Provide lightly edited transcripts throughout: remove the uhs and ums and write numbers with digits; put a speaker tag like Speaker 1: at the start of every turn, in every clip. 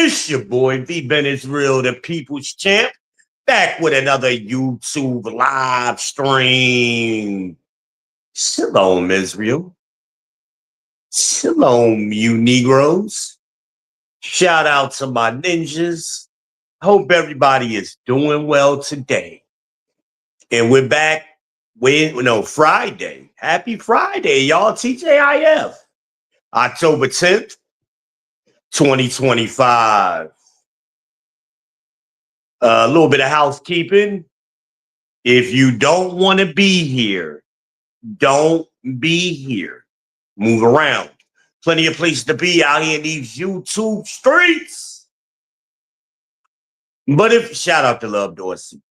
Speaker 1: It's your boy, V Ben Israel, the People's Champ, back with another YouTube live stream. Shalom, Israel. Shalom, you Negroes. Shout out to my ninjas. Hope everybody is doing well today. And we're back Friday. Happy Friday, y'all. TJIF. October 10th, 2025. A little bit of housekeeping. If you don't want to be here, don't be here. Move around. Plenty of places to be out here in these YouTube streets. But shout out to Love Dorsey.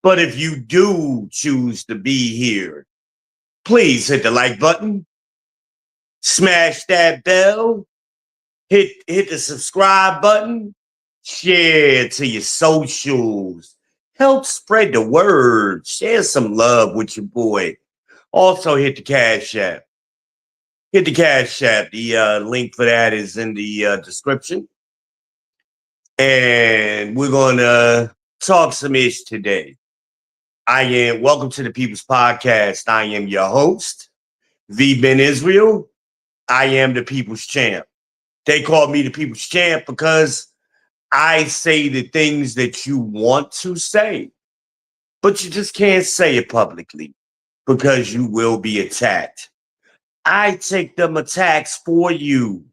Speaker 1: But if you do choose to be here, please hit the like button, smash that bell, hit the subscribe button, share it to your socials. Help spread the word. Share some love with your boy. Also hit the Cash App. Hit the Cash App. The link for that is in the description. And we're going to talk some ish today. Welcome to the People's Podcast. I am your host, V Ben Israel. I am the People's Champ. They call me the People's Champ because I say the things that you want to say, but you just can't say it publicly because you will be attacked. I take them attacks for you.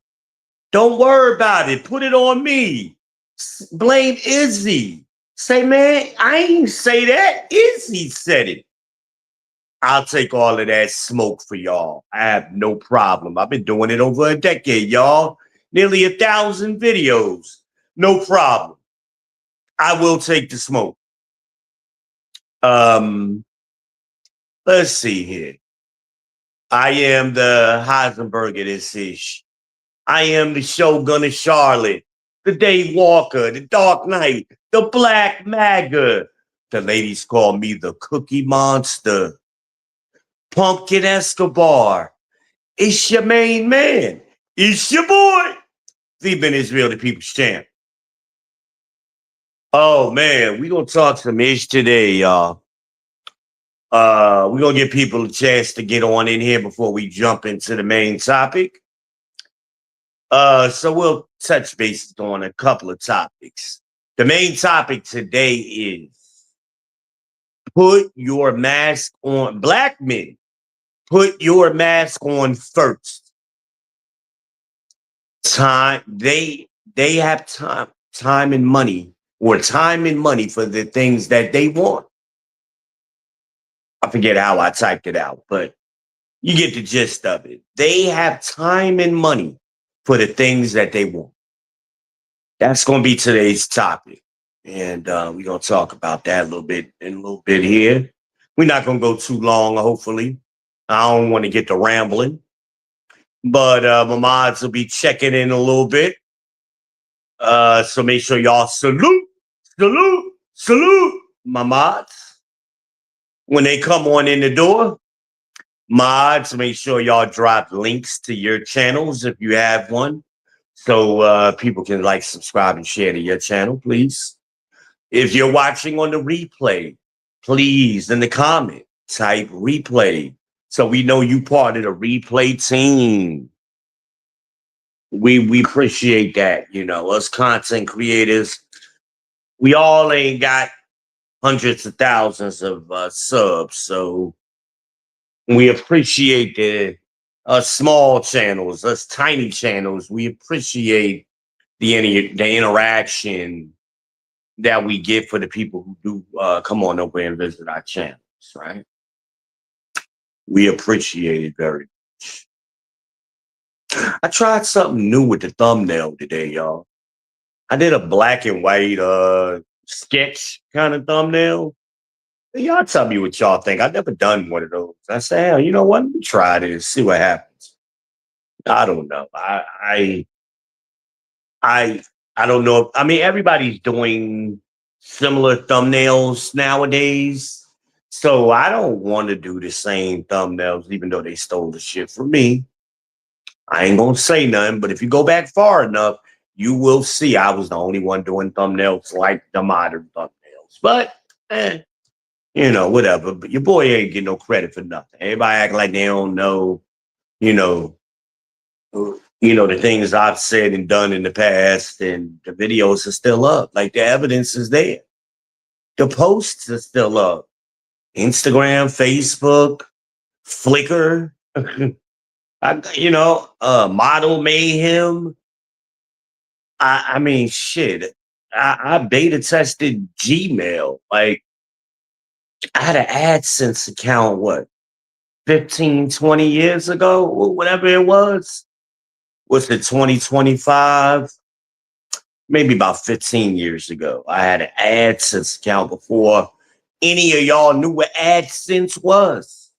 Speaker 1: Don't worry about it. Put it on me. Blame Izzy. Say, man, I ain't say that. Izzy said it. I'll take all of that smoke for y'all. I have no problem. I've been doing it over a decade, y'all. Nearly 1,000 videos. No problem. I will take the smoke. Let's see here. I am the Heisenberg of this ish. I am the Shogun of Charlotte, the Dave Walker, the Dark Knight, the Black MAGA. The ladies call me the Cookie Monster. Pumpkin Escobar. It's your main man. It's your boy. V Ben Israel, the People's Champ. Oh, man, we're going to talk some ish today, y'all. We're going to give people a chance to get on in here before we jump into the main topic. So we'll touch bases on a couple of topics. The main topic today is put your mask on. Black men, put your mask on first. They have time and money, or time and money for the things that they want. I forget how I typed it out, but you get the gist of it. They have time and money for the things that they want. That's going to be today's topic. And we're going to talk about that a little bit here. We're not going to go too long, hopefully. I don't want to get to rambling. But my mods will be checking in a little bit. So make sure y'all salute my mods. When they come on in the door, mods, make sure y'all drop links to your channels if you have one. So people can like, subscribe, and share to your channel, please. If you're watching on the replay, please, in the comment, type replay. So we know you part of the replay team. We appreciate that. You know, us content creators, we all ain't got hundreds of thousands of subs. So we appreciate us small channels, us tiny channels. We appreciate the interaction that we get for the people who do come on over and visit our channels, right? We appreciate it very much. I tried something new with the thumbnail today, y'all. I did a black and white sketch kind of thumbnail. Y'all tell me what y'all think. I've never done one of those. I say, hell, you know what? Let me try this, see what happens. I don't know. I don't know. I mean, everybody's doing similar thumbnails nowadays. So I don't want to do the same thumbnails, even though they stole the shit from me. I ain't going to say nothing, but if you go back far enough, you will see I was the only one doing thumbnails like the modern thumbnails. But whatever. But your boy ain't getting no credit for nothing. Everybody act like they don't know, you know, the things I've said and done in the past, and the videos are still up. Like the evidence is there. The posts are still up. Instagram, Facebook, Flickr, model mayhem. I mean, shit. I beta tested Gmail. Like, I had an AdSense account, what, 15, 20 years ago, whatever it was. What's it, 2025? Maybe about 15 years ago. I had an AdSense account before any of y'all knew what AdSense was.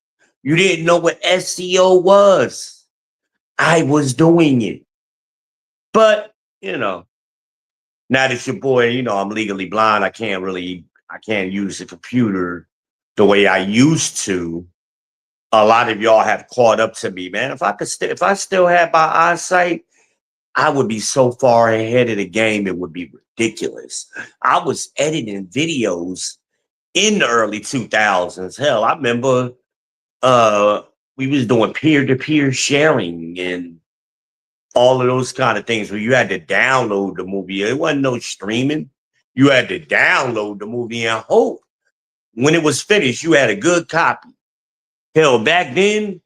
Speaker 1: You didn't know what SEO was. I was doing it. But, now that your boy, I'm legally blind, I can't use the computer the way I used to. A lot of y'all have caught up to me, man. If I still had my eyesight, I would be so far ahead of the game, it would be ridiculous. I was editing videos in the early 2000s. Hell, I remember we was doing peer-to-peer sharing and all of those kind of things where you had to download the movie. It wasn't no streaming. You had to download the movie and hope when it was finished, you had a good copy. Hell, back then,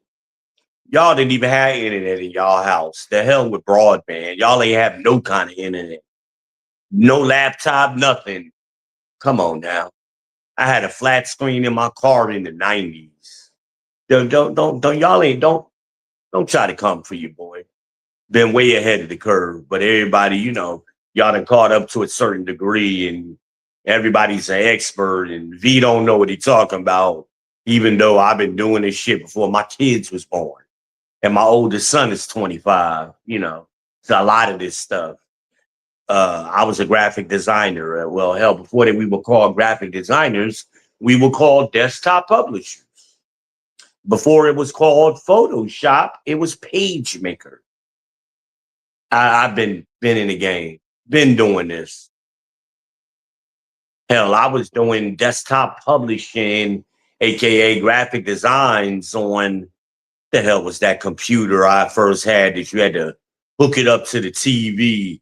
Speaker 1: y'all didn't even have internet in y'all house. The hell with broadband. Y'all ain't have no kind of internet. No laptop, nothing. Come on now. I had a flat screen in my car in the 90s. Don't try to come for you, boy. Been way ahead of the curve, but everybody, y'all done caught up to a certain degree, and everybody's an expert, and V don't know what he's talking about, even though I've been doing this shit before my kids was born. And my oldest son is 25, so a lot of this stuff. I was a graphic designer. Well, hell, before that we were called graphic designers, we were called desktop publishers. Before it was called Photoshop, it was PageMaker. I've been in the game, been doing this. Hell, I was doing desktop publishing, aka graphic designs on the hell was that computer I first had that you had to hook it up to the TV.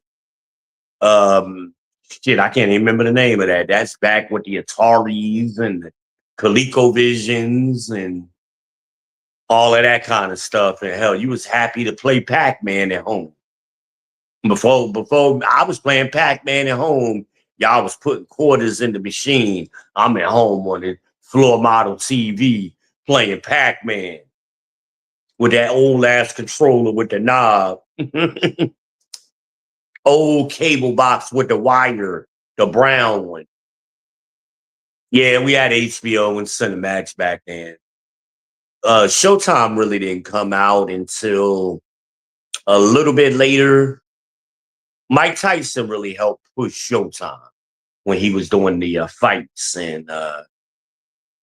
Speaker 1: Shit, I can't even remember the name of that. That's back with the Ataris and the ColecoVisions and all of that kind of stuff. And hell, you was happy to play Pac-Man at home. Before I was playing Pac-Man at home, y'all was putting quarters in the machine. I'm at home on the floor model TV playing Pac-Man with that old ass controller with the knob. Old cable box with the wire, the brown one. Yeah, we had HBO and Cinemax back then. Showtime really didn't come out until a little bit later. Mike Tyson really helped push Showtime when he was doing the fights, and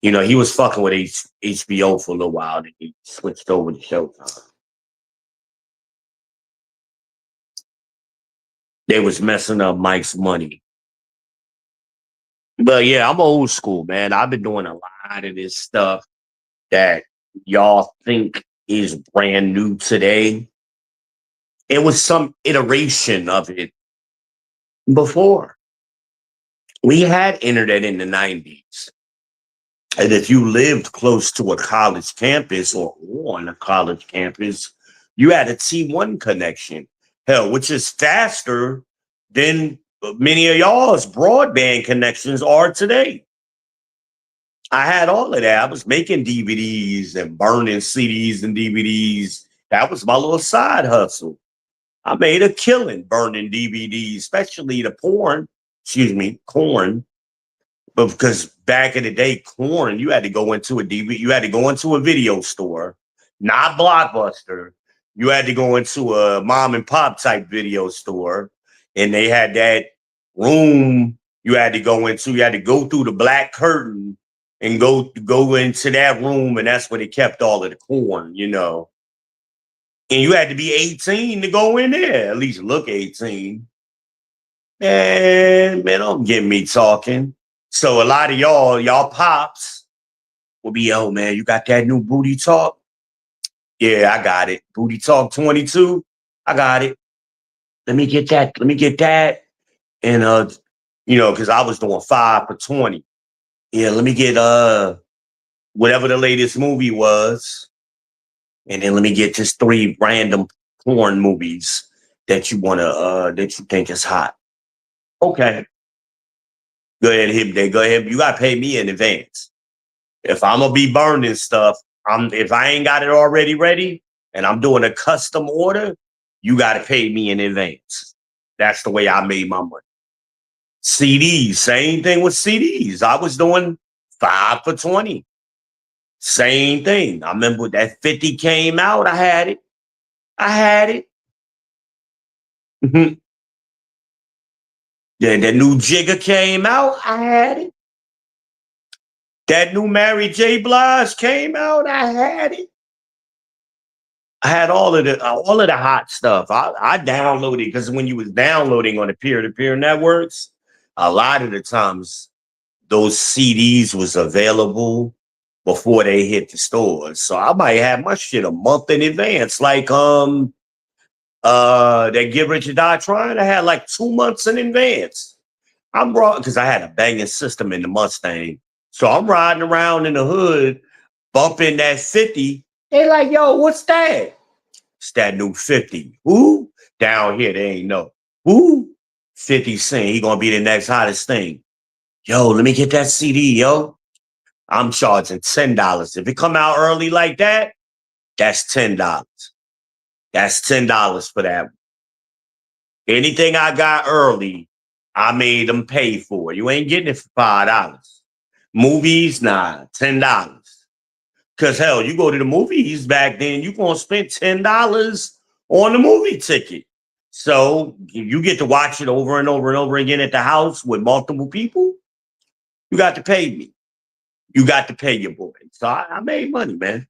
Speaker 1: he was fucking with HBO for a little while, and he switched over to Showtime. They was messing up Mike's money. But yeah, I'm old school, man. I've been doing a lot of this stuff that y'all think is brand new today. It was some iteration of it before. We had internet in the 90s. And if you lived close to a college campus or on a college campus, you had a T1 connection. Hell, which is faster than many of y'all's broadband connections are today. I had all of that. I was making DVDs and burning CDs and DVDs. That was my little side hustle. I made a killing burning DVDs, especially the corn. But because back in the day, corn, you had to go into a DVD, you had to go into a video store, not Blockbuster. You had to go into a mom and pop type video store, and they had that room you had to go into. You had to go through the black curtain and go into that room, and that's where they kept all of the corn, And you had to be 18 to go in there, at least look 18. Man, don't get me talking. So a lot of y'all pops will be, oh man, you got that new booty talk? Yeah, I got it. Booty talk 22. I got it. Let me get that. Let me get that. And because I was doing 5 for 20. Yeah, let me get whatever the latest movie was. And then let me get just 3 random porn movies that that you think is hot. Okay. Go ahead, hit there. Go ahead. You gotta pay me in advance. If I'm gonna be burning stuff, if I ain't got it already ready and I'm doing a custom order, you gotta pay me in advance. That's the way I made my money. CDs, same thing with CDs. I was doing 5 for 20. Same thing. I remember that 50 came out. I had it. I had it. Then the new Jigger came out. I had it. That new Mary J. Blige came out. I had it. I had all of the hot stuff. I downloaded because when you was downloading on the peer-to-peer networks, a lot of the times those CDs was available before they hit the stores. So I might have my shit a month in advance. Like that Get Rich or Die Trying, I had like 2 months in advance. I'm raw because I had a banging system in the Mustang. So I'm riding around in the hood, bumping that 50. They like, yo, what's that? It's that new 50. Who? Down here, they ain't know. Who? 50 Cent. He gonna be the next hottest thing. Yo, let me get that CD, yo. I'm charging $10. If it come out early like that, that's $10. That's $10 for that. Anything I got early, I made them pay for. You ain't getting it for $5. Movies, nah, $10. Cause hell, you go to the movies back then, you gonna spend $10 on the movie ticket. So you get to watch it over and over and over again at the house with multiple people. You got to pay me. You got to pay your boy. So I made money, man.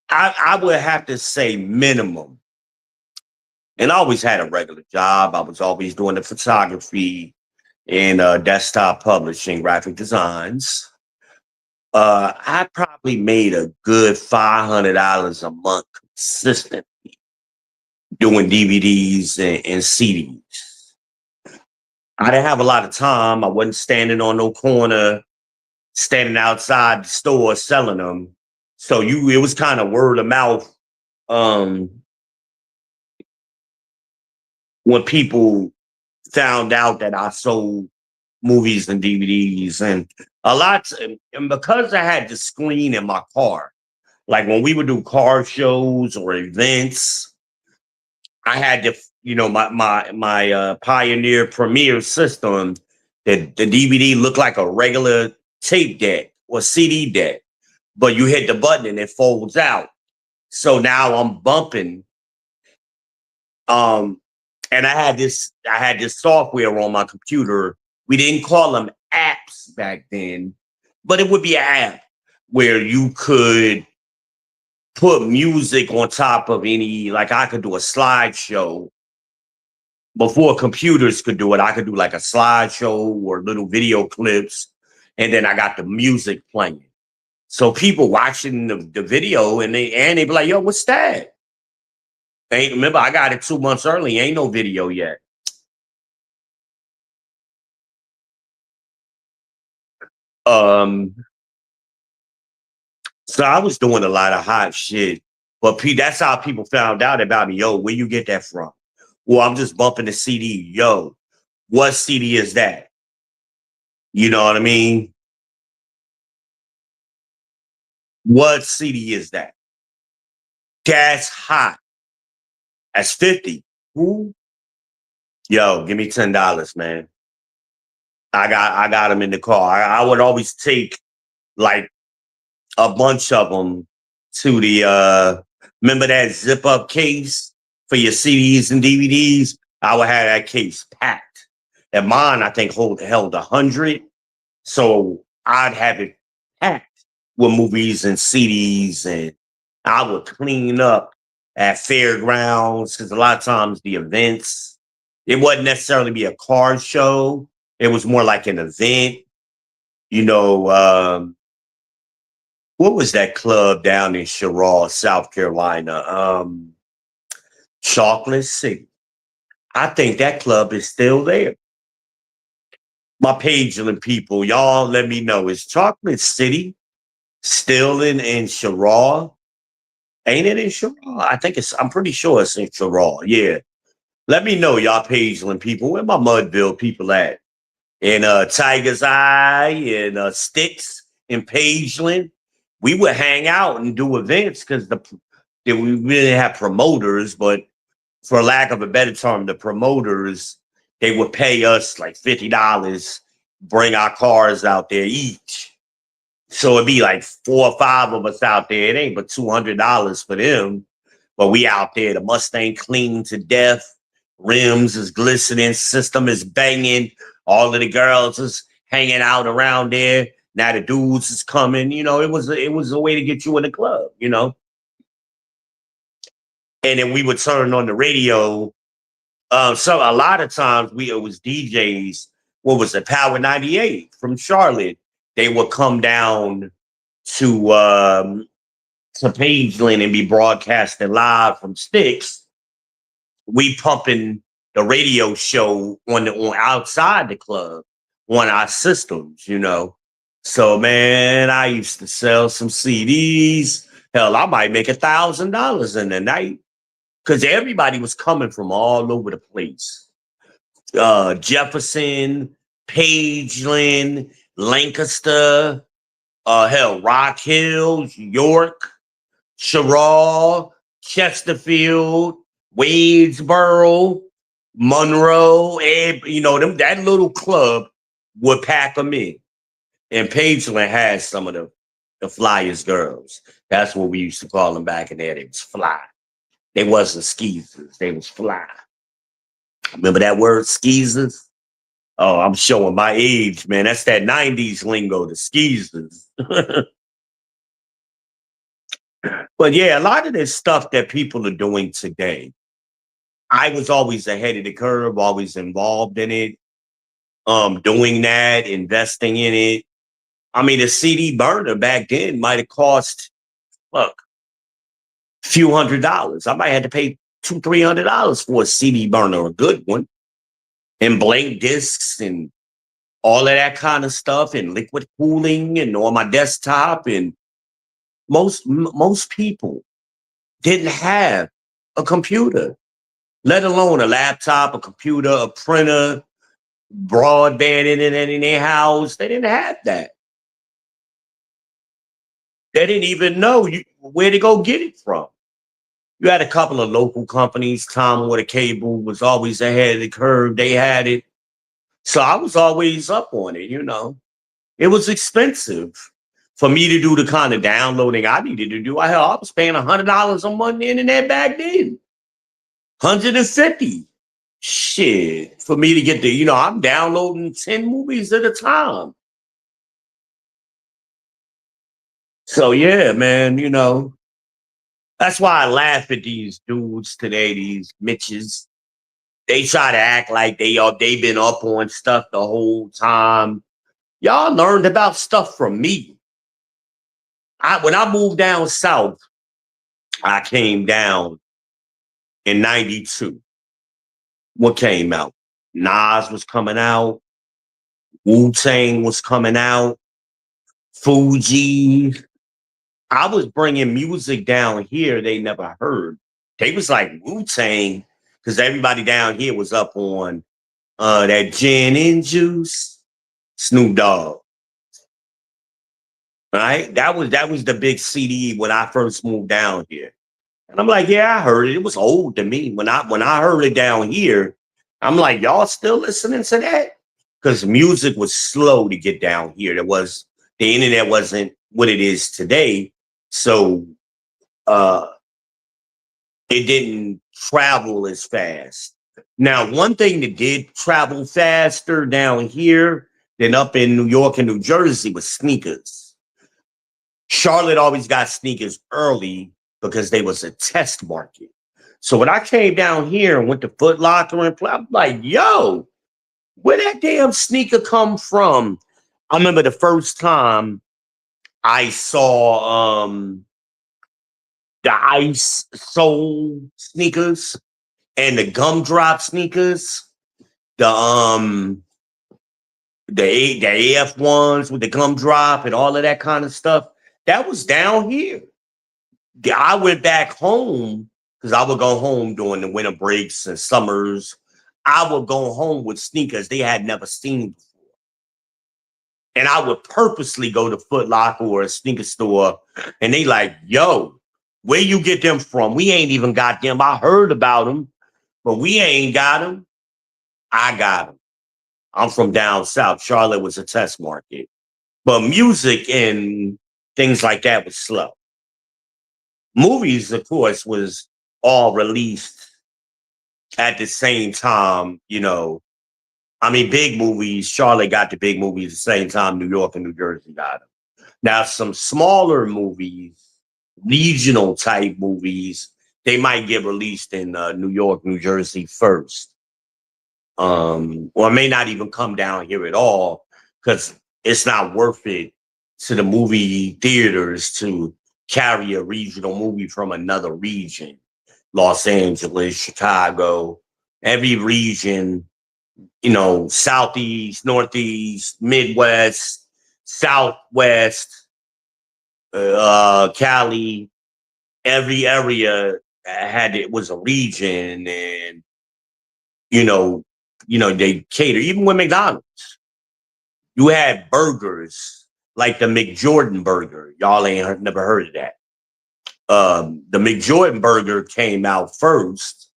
Speaker 1: I would have to say minimum. And I always had a regular job. I was always doing the photography and desktop publishing, graphic designs. I probably made a good $500 a month consistent doing DVDs and CDs. I didn't have a lot of time. I wasn't standing on no corner, standing outside the store selling them. So it was kind of word of mouth. When people found out that I sold movies and DVDs and a lot, and because I had the screen in my car, like when we would do car shows or events, I had to, my Pioneer Premiere system. The DVD looked like a regular tape deck or CD deck, but you hit the button and it folds out. So now I'm bumping. And I had this software on my computer. We didn't call them apps back then, but it would be an app where you could put music on top of any, like I could do a slideshow before computers could do it. I could do like a slideshow or little video clips, and then I got the music playing. So people watching the video and they be like, yo, what's that? Remember, I got it 2 months early. Ain't no video yet. Um, so I was doing a lot of hot shit, but that's how people found out about me. Yo, where you get that from? Well, I'm just bumping the CD. Yo, what CD is that? You know what I mean? What CD is that? That's hot. That's 50. Who? Yo, give me $10, man. I got them in the car. I would always take like a bunch of them to the remember that zip up case for your CDs and DVDs. I would have that case packed, and mine I think held 100, so I'd have it packed with movies and CDs, and I would clean up at fairgrounds because a lot of times the events It wasn't necessarily be a car show. It was more like an event. You know, what was that club down in Sherrall, South Carolina? Chocolate City. I think that club is still there. My pageling people, y'all let me know. Is Chocolate City still in Sherrall? Ain't it in Sherrall? I'm pretty sure it's in Sherrall. Yeah. Let me know, y'all pageling people. Where my Mudville people at? In Tiger's Eye and Sticks and Pageland. We would hang out and do events because we really have promoters, but for lack of a better term, the promoters, they would pay us like $50, bring our cars out there each. So it'd be like 4 or 5 of us out there. It ain't but $200 for them. But we out there, the Mustang clean to death, rims is glistening, system is banging. All of the girls is hanging out around there. Now the dudes is coming. You know, it was a way to get you in the club, you know. And then we would turn on the radio. So a lot of times it was DJs. What was it? Power 98 from Charlotte. They would come down to Pageland and be broadcasting live from Sticks. We pumping the radio show on outside the club on our systems, you know. So man, I used to sell some CDs. Hell, I might make $1,000 in the night because everybody was coming from all over the place. Jefferson, Pageland, Lancaster, hell, Rock Hill, York, Sherrall, Chesterfield, Wadesboro, Monroe, you know, that little club would pack them in. And Pageland has some of the flyest girls. That's what we used to call them back in there. They was fly. They wasn't skeezers. They was fly. Remember that word, skeezers? Oh, I'm showing my age, man. That's that 90s lingo, the skeezers. But yeah, a lot of this stuff that people are doing today, I was always ahead of the curve, always involved in it, doing that, investing in it. I mean, a CD burner back then might have cost, look, a few $100s. I might have to pay $200-$300 for a CD burner, a good one, and blank discs and all of that kind of stuff, and liquid cooling and on my desktop. And most people didn't have a computer, let alone a laptop, a computer, a printer, broadband internet in their house. They didn't have that. They didn't even know where to go get it from. You had a couple of local companies. Tom with a Cable was always ahead of the curve. They had it. So I was always up on it, you know. It was expensive for me to do the kind of downloading I needed to do. I was paying $100 a month the internet back then. 150. Shit. For me to get I'm downloading 10 movies at a time. So yeah, man, that's why I laugh at these dudes today, these Mitches. They try to act like they been up on stuff the whole time. Y'all learned about stuff from me. When I moved down south, I came down in 92. What came out? Nas was coming out. Wu-Tang was coming out. Fuji. I was bringing music down here they never heard. They was like Wu-Tang because everybody down here was up on that gin and juice, Snoop Dogg. Right? That was the big CD when I first moved down here. And I'm like, yeah, I heard it. It was old to me. When I heard it down here, I'm like, y'all still listening to that? Because music was slow to get down here. The internet wasn't what it is today. So it didn't travel as fast. Now, one thing that did travel faster down here than up in New York and New Jersey was sneakers. Charlotte always got sneakers early because they was a test market. So when I came down here and went to Foot Locker and play, I'm like, yo, where that damn sneaker come from? I remember the first time I saw the ice sole sneakers and the gumdrop sneakers, the the AF ones with the gumdrop and all of that kind of stuff. That was down here. I went back home because I would go home during the winter breaks and summers. I would go home with sneakers they had never seen before. And I would purposely go to Foot Locker or a sneaker store, and they like, yo, where you get them from? We ain't even got them. I heard about them, but we ain't got them. I got them. I'm from down south. Charlotte was a test market. But music and things like that was slow. Movies, of course, was all released at the same time, you know. I mean, big movies, Charlotte got the big movies at the same time New York and New Jersey got them. Now, some smaller movies, regional type movies, they might get released in New York, New Jersey first. Or may not even come down here at all because it's not worth it to the movie theaters to carry a regional movie from another region. Los Angeles, Chicago, every region, you know, Southeast, Northeast, Midwest, Southwest, Cali, every area had it was a region, and you know, they cater. Even with McDonald's, you had burgers like the McJordan burger. Y'all ain't never heard of that. The McJordan burger came out first,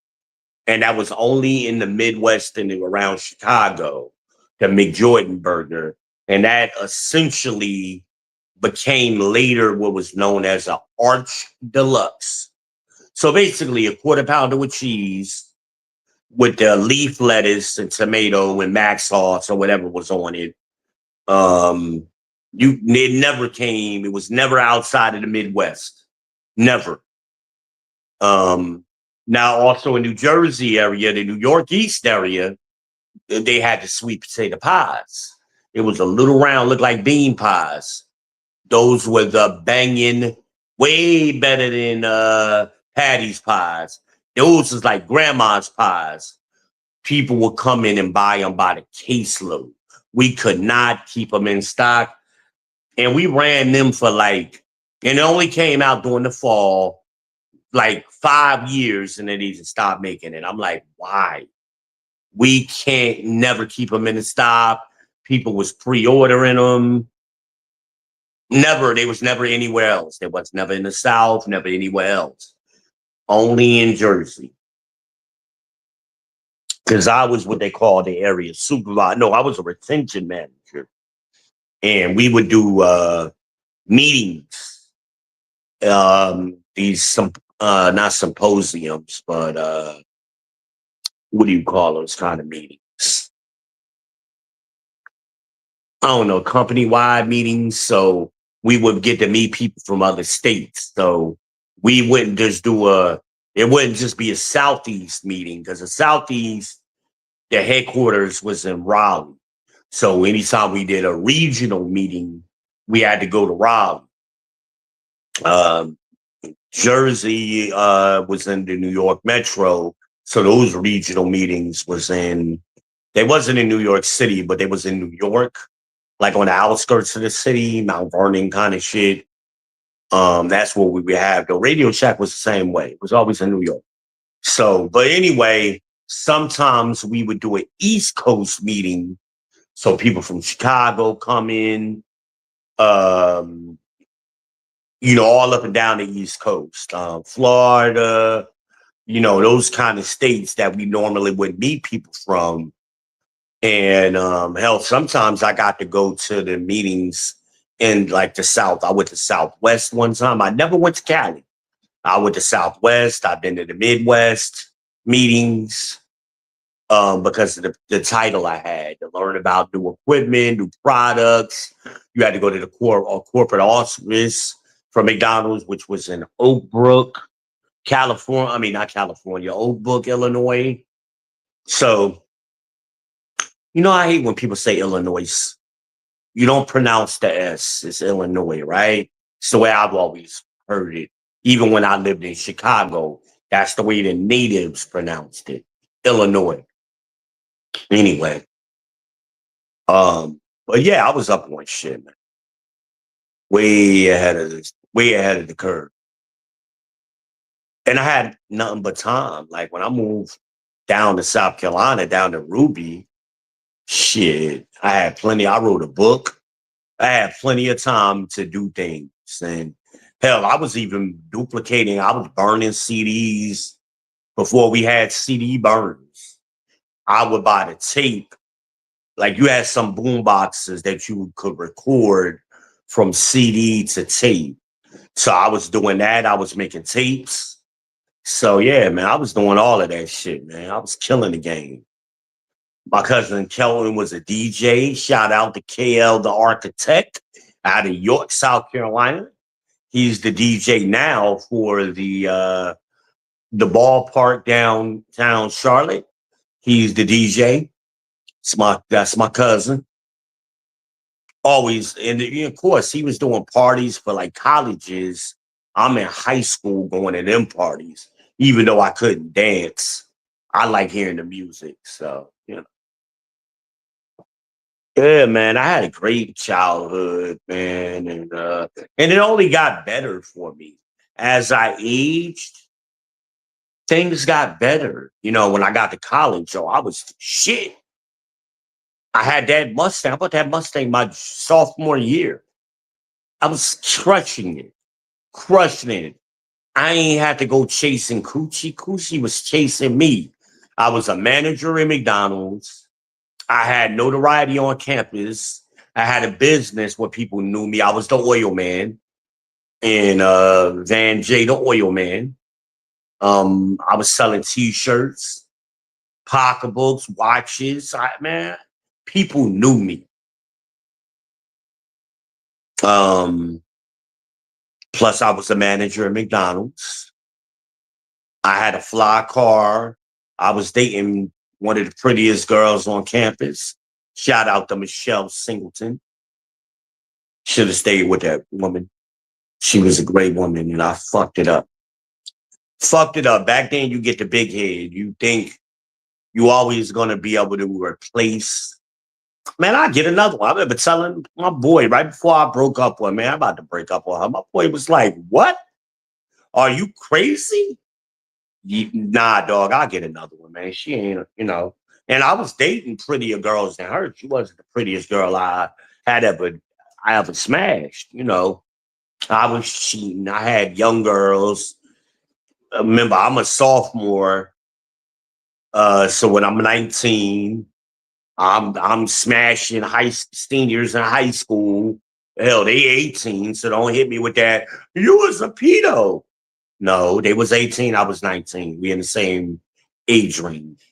Speaker 1: and that was only in the Midwest and around Chicago. The McJordan burger, and that essentially became later what was known as an Arch Deluxe. So basically, a quarter pounder with cheese with the leaf lettuce and tomato and mac sauce or whatever was on it. It never came. It was never outside of the Midwest. Never. Now also in New Jersey area, the New York East area, they had the sweet potato pies. It was a little round, looked like bean pies. Those were the banging, way better than Patty's pies. Those was like grandma's pies. People would come in and buy them by the caseload. We could not keep them in stock. And we ran them for and it only came out during the fall, like 5 years, and then they just stopped making it. I'm like, why? We can't never keep them in the stock. People was pre-ordering them. Never. They was never anywhere else. They was never in the South, never anywhere else. Only in Jersey. Because I was what they call the area supervisor. No, I was a retention manager. And we would do meetings. Not symposiums, but what do you call those kind of meetings? I don't know, company-wide meetings. So we would get to meet people from other states. So we wouldn't just it wouldn't just be a Southeast meeting, because the Southeast, the headquarters was in Raleigh. So anytime we did a regional meeting, we had to go to Raleigh. Jersey was in the New York Metro. So those regional meetings they wasn't in New York City, but they was in New York, like on the outskirts of the city, Mount Vernon kind of shit. That's what we would have. The Radio Shack was the same way. It was always in New York. So, but anyway, sometimes we would do an East Coast meeting. So people from Chicago come in, all up and down the East Coast, Florida, those kind of states that we normally would meet people from. And hell, sometimes I got to go to the meetings in like the South. I went to Southwest one time. I never went to Cali. I went to Southwest. I've been to the Midwest meetings because of the title I had, to learn about new equipment, new products. You had to go to the corporate office for McDonald's, which was in Oak Brook. California. I mean, not California, Oak Brook, Illinois. So, I hate when people say Illinois. You don't pronounce the S. It's Illinois, right? It's the way I've always heard it. Even when I lived in Chicago, that's the way the natives pronounced it. Illinois. Anyway, but yeah, I was up on shit, man. Way ahead of the curve. And I had nothing but time. Like when I moved down to South Carolina, down to Ruby, shit, I had plenty. I wrote a book. I had plenty of time to do things. And hell, I was even duplicating. I was burning CDs before we had CD burns. I would buy the tape. Like you had some boom boxes that you could record from CD to tape. So I was doing that. I was making tapes. So yeah, man, I was doing all of that shit, man. I was killing the game. My cousin Kelvin was a DJ. Shout out to KL, the architect, out of York, South Carolina. He's the DJ now for the ballpark downtown Charlotte. He's the DJ. That's my cousin. Always, and of course, he was doing parties for like colleges. I'm in high school going to them parties, even though I couldn't dance. I like hearing the music, so yeah, man. I had a great childhood, man, and it only got better for me as I aged. Things got better. When I got to college, I was shit. I had that Mustang. I bought that Mustang my sophomore year. I was crushing it. I ain't had to go chasing Coochie. Coochie was chasing me. I was a manager in McDonald's. I had notoriety on campus. I had a business where people knew me. I was the oil man and Van J, the oil man. I was selling T-shirts, pocketbooks, watches. Man, people knew me. Plus, I was a manager at McDonald's. I had a fly car. I was dating one of the prettiest girls on campus. Shout out to Michelle Singleton. Should have stayed with that woman. She was a great woman, and I fucked it up. Fucked it up. Back then, you get the big head. You think you always going to be able to replace. Man, I get another one. I remember telling my boy right before I broke up with her, man, I'm about to break up with her. My boy was like, what? Are you crazy? Nah, dog, I'll get another one, man. She ain't. And I was dating prettier girls than her. She wasn't the prettiest girl I ever smashed. I was cheating. I had young girls. Remember, I'm a sophomore. So when I'm 19, I'm smashing seniors in high school. Hell, they 18, so don't hit me with that. You was a pedo. No, they was 18, I was 19. We in the same age range.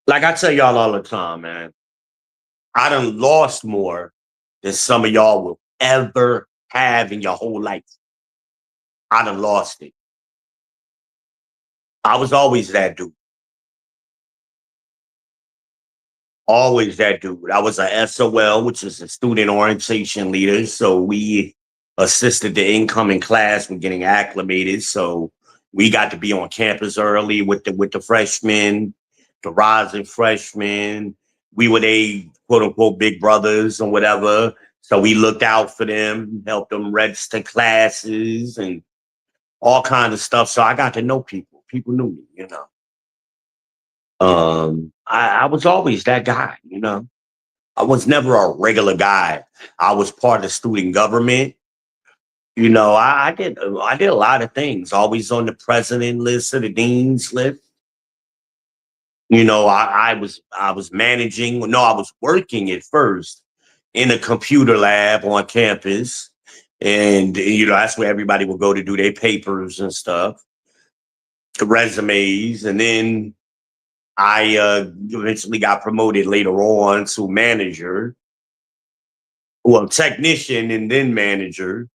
Speaker 1: Like I tell y'all all the time, man, I done lost more than some of y'all will ever have in your whole life. I done lost it. I was always that dude. Always that dude. I was a SOL, which is a student orientation leader. So we assisted the incoming class with getting acclimated. So we got to be on campus early with the freshmen, the rising freshmen. We were they quote unquote big brothers or whatever. So we looked out for them, helped them register classes and all kinds of stuff. So I got to know people. People knew me. I was always that guy. I was never a regular guy. I was part of student government. I did a lot of things. Always on the president list or the dean's list. I was managing. No, I was working at first in a computer lab on campus, and that's where everybody would go to do their papers and stuff, the resumes, and then I eventually got promoted later on to manager, well, technician and then manager,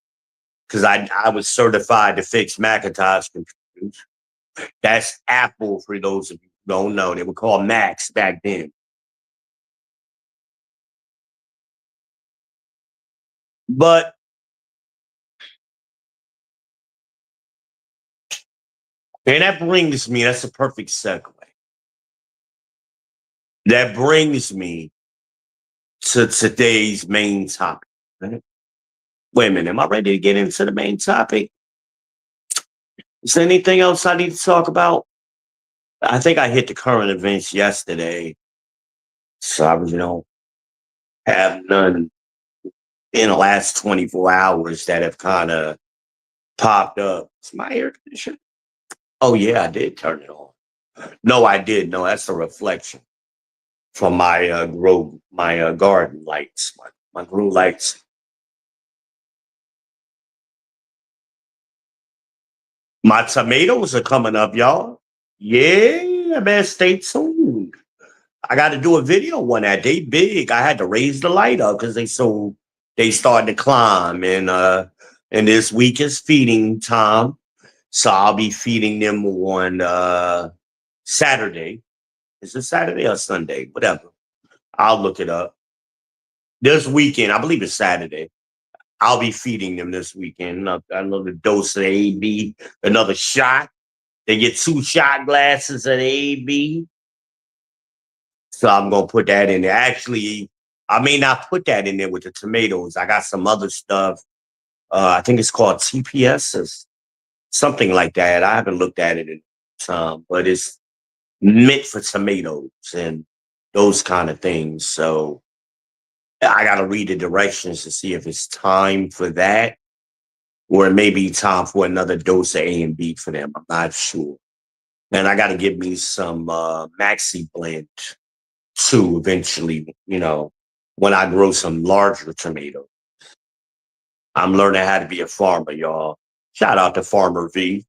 Speaker 1: because I was certified to fix Macintosh computers. That's Apple for those of you who don't know. They were called Macs back then. But and that brings me, that's a perfect segue. That brings me to today's main topic. Right? Wait a minute, am I ready to get into the main topic? Is there anything else I need to talk about? I think I hit the current events yesterday. So I was, have none in the last 24 hours that have kind of popped up. Is my air conditioner? Oh yeah, I did turn it on. No, I did. No, that's a reflection from my garden lights, my grow lights. My tomatoes are coming up, y'all. Yeah, man, stay tuned. I got to do a video on that. They big. I had to raise the light up because they started to climb, and this week is feeding time, so I'll be feeding them on Saturday. Is it Saturday or Sunday? Whatever. I'll look it up. This weekend, I believe it's Saturday. I'll be feeding them this weekend. Another dose of AB, another shot. They get 2 shot glasses of AB. So I'm gonna put that in there. Actually, I may not put that in there with the tomatoes. I got some other stuff. I think it's called TPS or something like that. I haven't looked at it in some, but it's meant for tomatoes and those kind of things. So I gotta read the directions to see if it's time for that, or it may be time for another dose of A and B for them. I'm not sure. And I gotta get me some Maxi blend too eventually, when I grow some larger tomatoes. I'm learning how to be a farmer, y'all. Shout out to Farmer V.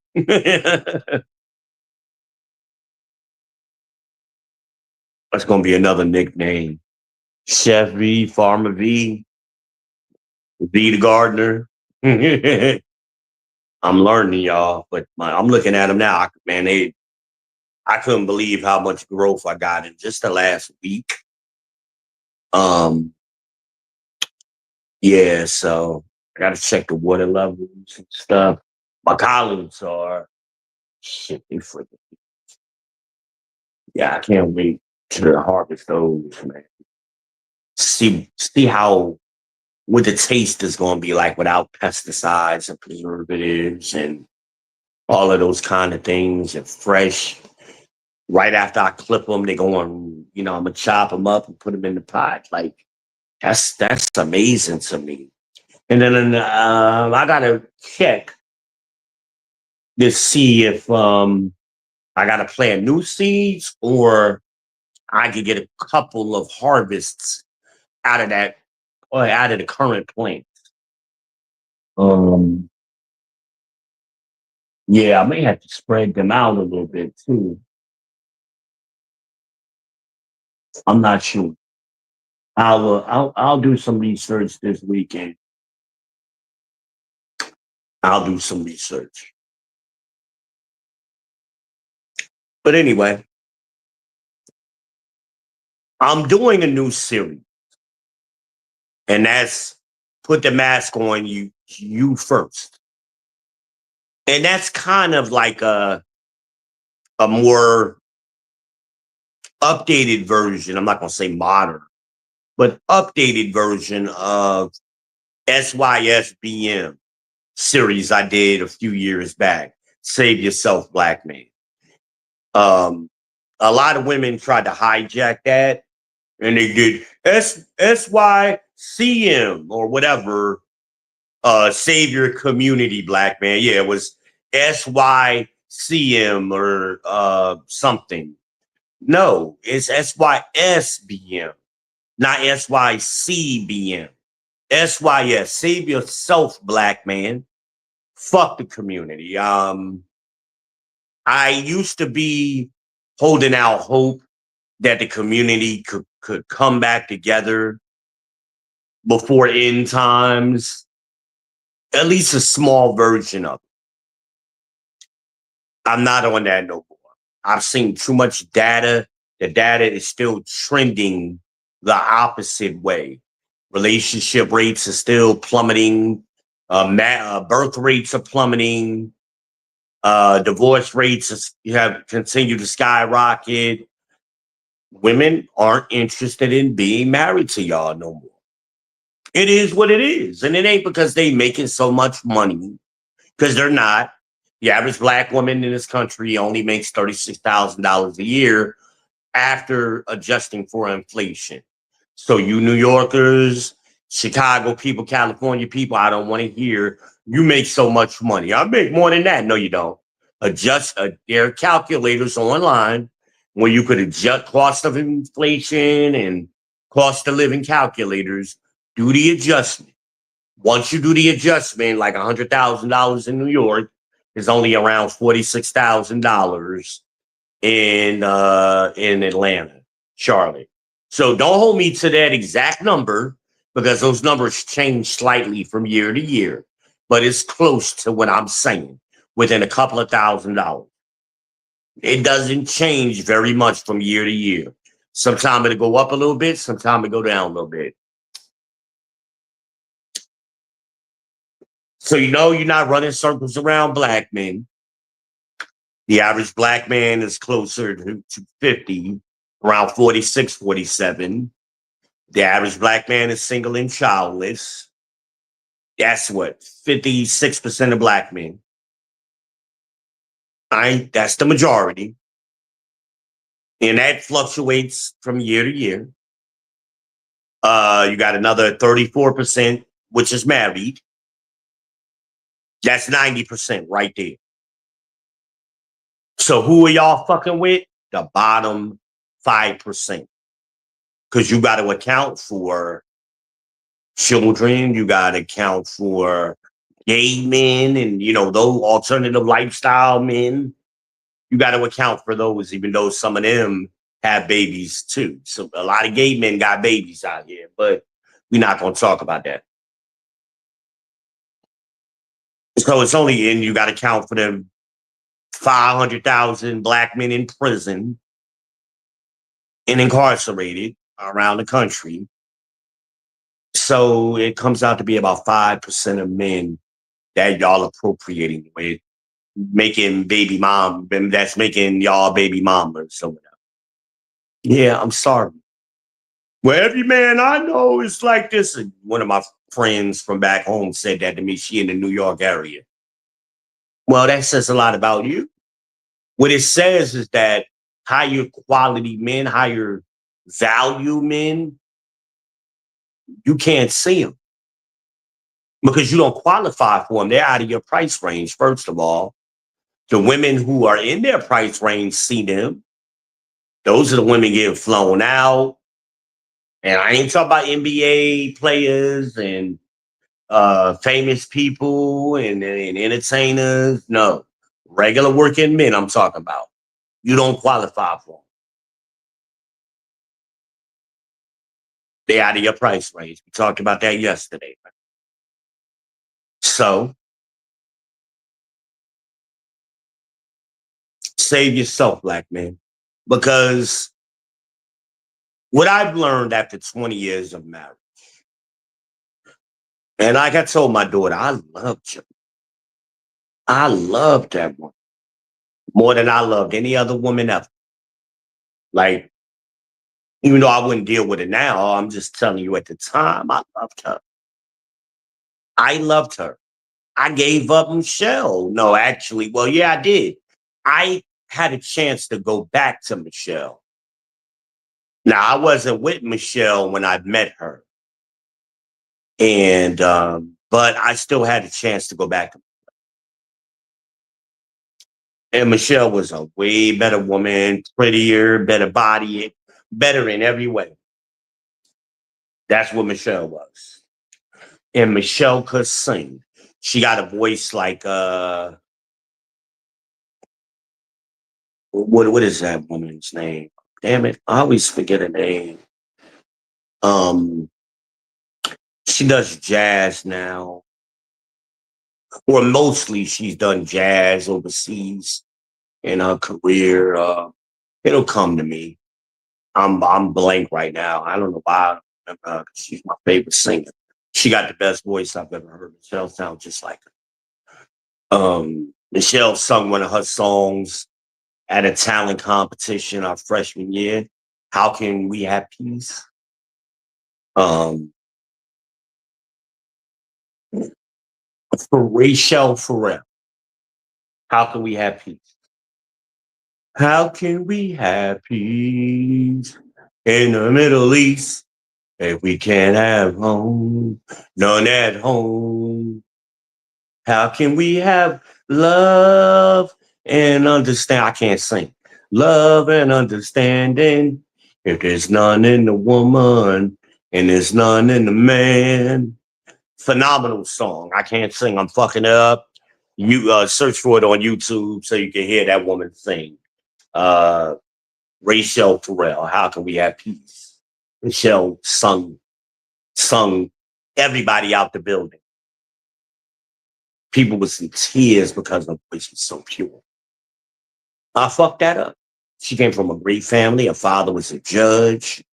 Speaker 1: That's gonna be another nickname. Chef V, Farmer V, V the gardener. I'm learning, y'all, but I'm looking at them now. Man, I couldn't believe how much growth I got in just the last week. Um, yeah, so I gotta check the water levels and stuff. My colleagues are shit, they freaking, yeah, I can't wait to harvest those, man. See how what the taste is gonna be like without pesticides and preservatives and all of those kind of things and fresh. Right after I clip them, they go on, I'm gonna chop them up and put them in the pot. Like that's amazing to me. And then I gotta check to see if I gotta plant new seeds or I could get a couple of harvests out of that or out of the current plant. Um, yeah, I may have to spread them out a little bit too. I'm not sure. I'll do some research this weekend. I'll do some research. But anyway, I'm doing a new series, and that's put the mask on you first. And that's kind of like a more updated version. I'm not gonna say modern, but updated version of SYSBM series I did a few years back. Save Yourself, Black Man. Um, a lot of women tried to hijack that, and they did SYCM or whatever. Save Your Community, Black Man. Yeah, it was SYCM or something. No, it's SYSBM, not SYCBM. SYS, Save Yourself, Black Man. Fuck the community. I used to be holding out hope that the community could come back together before end times, at least a small version of it. I'm not on that no more. I've seen too much data. The data is still trending the opposite way. Relationship rates are still plummeting. Birth rates are plummeting. Divorce rates have continued to skyrocket. Women aren't interested in being married to y'all no more. It is what it is. And it ain't because they making so much money, because they're not. The average black woman in this country only makes $36,000 a year after adjusting for inflation. So you New Yorkers, Chicago people, California people, I don't want to hear you make so much money. I make more than that. No, you don't. There are calculators online where you could adjust cost of inflation and cost of living calculators. Do the adjustment. Once you do the adjustment, like $100,000 in New York is only around $46,000 in Atlanta, Charlotte. So don't hold me to that exact number because those numbers change slightly from year to year, but it's close to what I'm saying, within a couple of $1,000s. It doesn't change very much from year to year. Sometimes it'll go up a little bit, sometimes it'll go down a little bit. So you know you're not running circles around black men. The average black man is closer to 50, around 46, 47. The average black man is single and childless. That's what, 56% of black men. That's the majority. And that fluctuates from year to year. You got another 34%, which is married. That's 90% right there. So who are y'all fucking with? The bottom 5%. Because you got to account for children, you got to account for gay men and, those alternative lifestyle men. You got to account for those, even though some of them have babies too. So a lot of gay men got babies out here, but we're not going to talk about that. So it's only you got to count for them 500,000 black men in prison and incarcerated around the country. So it comes out to be about 5% of men that y'all appropriating with, making baby mom, that's making y'all baby mamas or whatever. Yeah, I'm sorry. Well, every man I know is like this. And one of my friends from back home said that to me. She in the New York area. Well, that says a lot about you. What it says is that higher quality men, higher value men, you can't see them because you don't qualify for them. They're out of your price range, first of all. The women who are in their price range see them. Those are the women getting flown out. And I ain't talking about NBA players and famous people and entertainers. No, regular working men I'm talking about. You don't qualify for them. They're out of your price range. We talked about that yesterday. So save yourself, black man. Because what I've learned after 20 years of marriage, and like I told my daughter, I loved you. I loved that one more than I loved any other woman ever. Like, even though I wouldn't deal with it now, I'm just telling you at the time, I loved her. I loved her. I gave up Michelle. No, actually, well, yeah, I did. I had a chance to go back to Michelle. Now, I wasn't with Michelle when I met her. And, but I still had a chance to go back. And Michelle was a way better woman, prettier, better body, better in every way. That's what Michelle was. And Michelle could sing. She got a voice like what is that woman's name? damn it, I always forget her name. Um, she does jazz now, or mostly she's done jazz overseas in her career. It'll come to me. I'm blank right now. I don't know why. She's my favorite singer. She got the best voice I've ever heard. Michelle sounds just like her. Michelle sung one of her songs at a talent competition our freshman year. How can we have peace? Um, for Rachel Farrell. How can we have peace? How can we have peace in the Middle East if we can't have home, none at home? How can we have love and understand? I can't sing. Love and understanding if there's none in the woman and there's none in the man. Phenomenal song. I can't sing. I'm fucking it up. You search for it on YouTube so you can hear that woman sing. Uh, Rachel Farrell. How can we have peace? Michelle sung everybody out the building. People was in tears because her voice was so pure. I fucked that up. She came from a great family. Her father was a judge.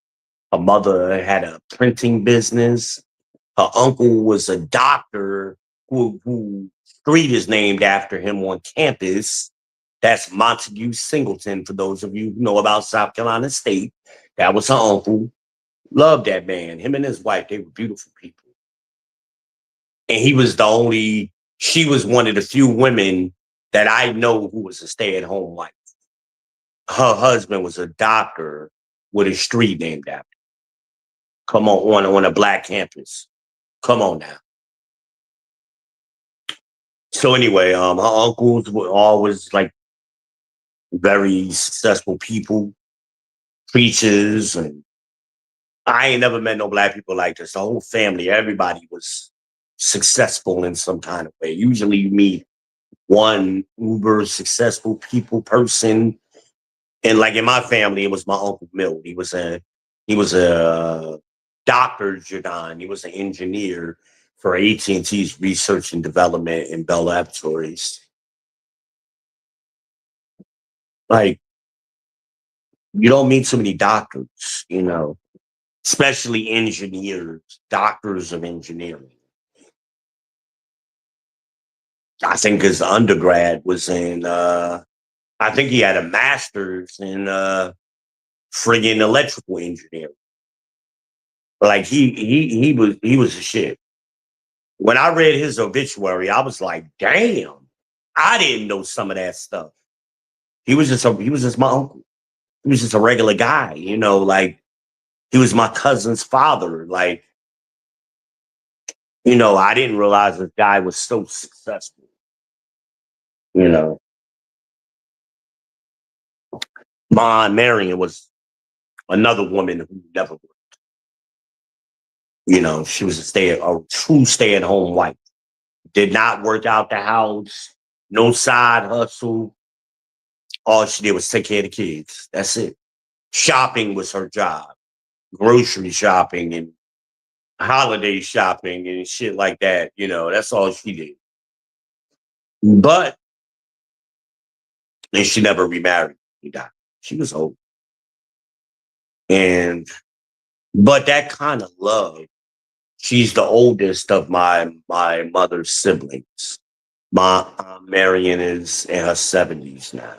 Speaker 1: Her mother had a printing business. Her uncle was a doctor who street is named after him on campus. That's Montague Singleton, for those of you who know about South Carolina State. That was her uncle. Loved that man. Him and his wife, they were beautiful people. And she was one of the few women that I know who was a stay-at-home wife. Her husband was a doctor with a street named after. Come on a black campus. Come on now. So anyway, her uncles were always like very successful people, preachers, and I ain't never met no black people like this. The whole family, everybody was successful in some kind of way. Usually you meet one uber successful person. And like in my family, it was my Uncle Milt. He was a doctor, Jadon. He was an engineer for AT&T's research and development in Bell Laboratories. Like, you don't meet so many doctors, especially engineers, doctors of engineering. I think his undergrad was I think he had a master's in friggin' electrical engineering. Like he was a shit. When I read his obituary, I was like, damn, I didn't know some of that stuff. He was just my uncle. He was just a regular guy, like he was my cousin's father. Like, I didn't realize this guy was so successful, you know. Ma Marion was another woman who never worked. She was a true stay-at-home wife. Did not work out the house, no side hustle. All she did was take care of the kids. That's it. Shopping was her job. Grocery shopping and holiday shopping and shit like that. That's all she did. But and she never remarried. She died. She was old. And but that kind of love. She's the oldest of my mother's siblings. My Aunt Marion is in her 70s now.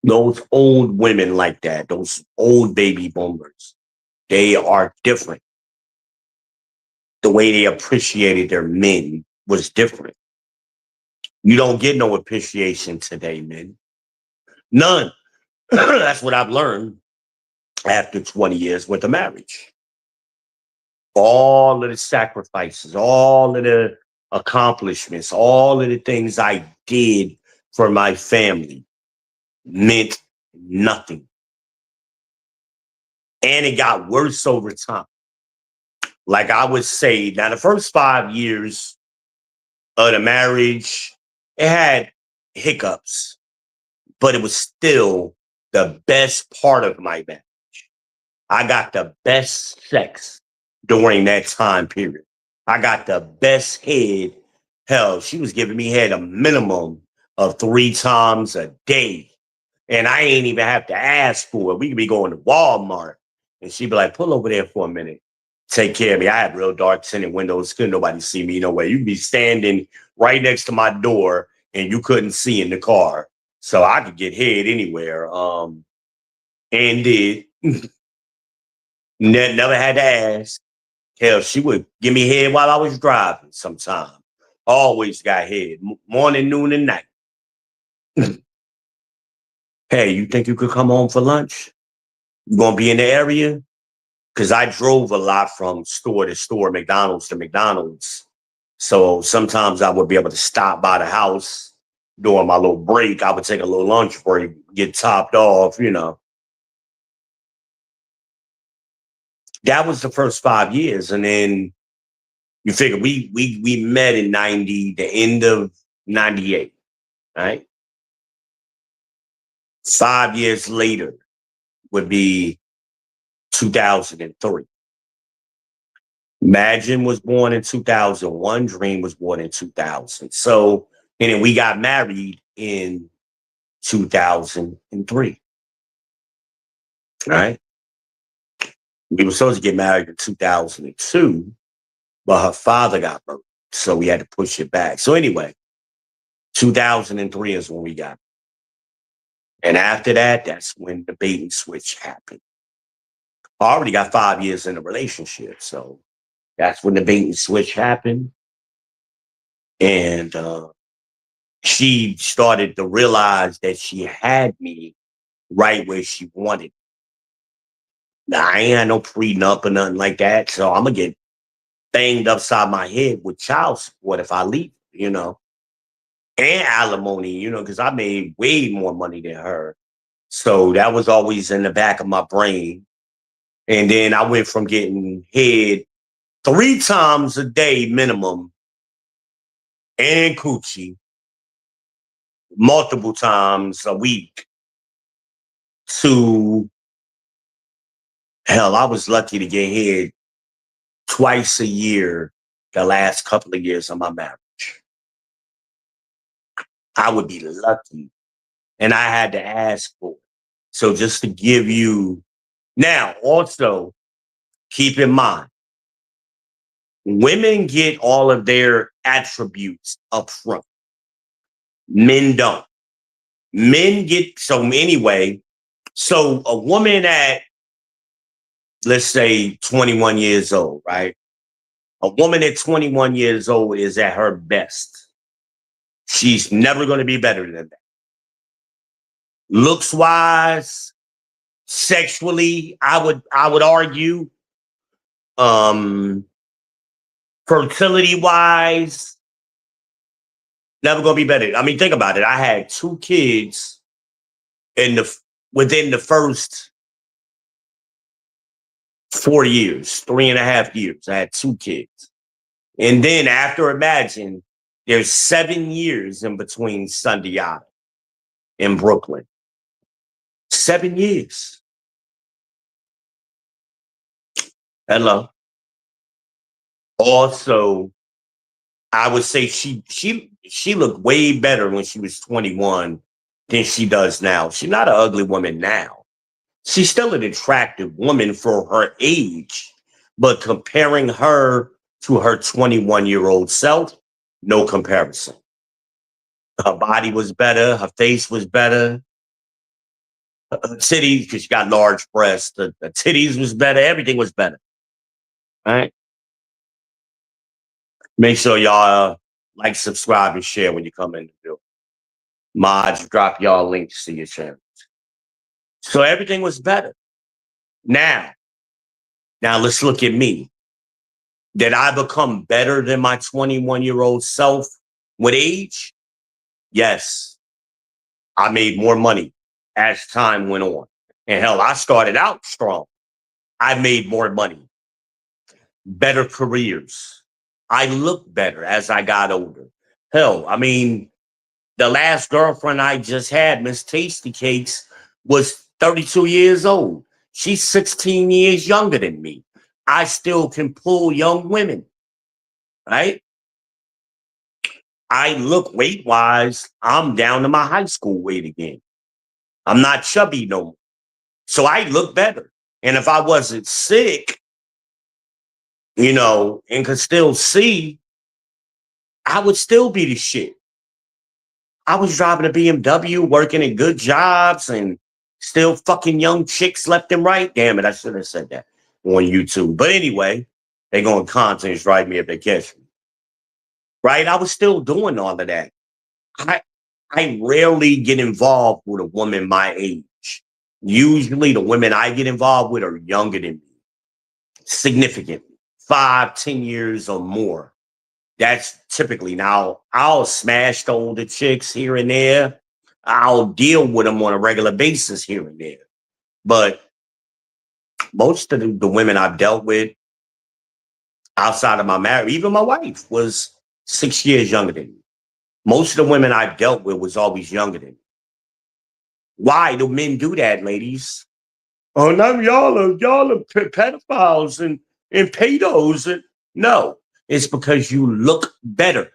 Speaker 1: Those old women like that, those old baby boomers, they are different. The way they appreciated their men was different. You don't get no appreciation today, men. None. That's what I've learned after 20 years worth of marriage. All of the sacrifices, all of the accomplishments, all of the things I did for my family meant nothing. And it got worse over time. Like I would say, now the first 5 years of the marriage, it had hiccups, but it was still the best part of my marriage. I got the best sex during that time period. I got the best head. Hell, she was giving me head a minimum of 3 times a day. And I ain't even have to ask for it. We could be going to Walmart and she'd be like, pull over there for a minute. Take care of me. I had real dark tinted windows. Couldn't nobody see me no way. You'd be standing right next to my door and you couldn't see in the car. So I could get head anywhere. And did. Never had to ask. Hell, she would give me head while I was driving sometime. Always got head. Morning, noon, and night. Hey, you think you could come home for lunch? You gonna be in the area? Because I drove a lot from store to store, McDonald's to McDonald's. So sometimes I would be able to stop by the house during my little break. I would take a little lunch break, get topped off, you know. That was the first 5 years. And then you figure we met in 90, the end of 98, right? 5 years later would be 2003. Imagine was born in 2001. Dream was born in 2000. So, and then we got married in 2003. Right? We were supposed to get married in 2002, but her father got murdered. So we had to push it back. So anyway, 2003 is when we got. And after that, that's when the bait and switch happened. I already got 5 years in a relationship. So that's when the bait and switch happened. And she started to realize that she had me right where she wanted. Now, I ain't had no prenup or nothing like that. So I'm going to get banged upside my head with child support if I leave, you know, and alimony, you know, because I made way more money than her. So that was always in the back of my brain. And then I went from getting head 3 times a day minimum and coochie multiple times a week to hell, I was lucky to get head twice a year the last couple of years of my marriage. I would be lucky. And I had to ask for it. So just to give you now, also keep in mind, women get all of their attributes up front. Men don't. Men get so anyway. So a woman at, let's say, 21 years old, right? A woman at 21 years old is at her best. She's never going to be better than that. Looks wise, sexually, I would argue, fertility wise, never gonna be better. I mean, think about it. I had 2 kids within the first 4 years, 3.5 years. I had 2 kids. And then after imagine, there's 7 years in between Sunday Island in Brooklyn. 7 years. Hello. Also, I would say she looked way better when she was 21 than she does now. She's not an ugly woman now. She's still an attractive woman for her age, but comparing her to her 21-year-old self, no comparison. Her body was better. Her face was better. Her titties, because she got large breasts, the titties was better. Everything was better. All right. Make sure y'all like, subscribe, and share when you come in the video. Mods, drop y'all links to your channels. So everything was better. Now let's look at me. Did I become better than my 21-year-old self with age? Yes. I made more money as time went on. And hell, I started out strong. I made more money, better careers. I looked better as I got older. Hell, I mean, the last girlfriend I just had, Miss Tasty Cakes, was 32 years old. She's 16 years younger than me. I still can pull young women, right? I look weight wise, I'm down to my high school weight again. I'm not chubby no more. So I look better. And if I wasn't sick, and could still see, I would still be the shit. I was driving a BMW, working in good jobs, and still fucking young chicks left and right. Damn it, I should have said that on YouTube. But anyway, they're going to content strike me if they catch me. Right? I was still doing all of that. I I rarely get involved with a woman my age. Usually the women I get involved with are younger than me, significantly, 5, 10 years or more. That's typically now I'll smash the older chicks here and there. I'll deal with them on a regular basis here and there. But most of the women I've dealt with outside of my marriage, even my wife, was 6 years younger than me. Most of the women I've dealt with was always younger than me. Why do men do that, ladies? Oh, now y'all are pedophiles and pedos. And no, it's because you look better.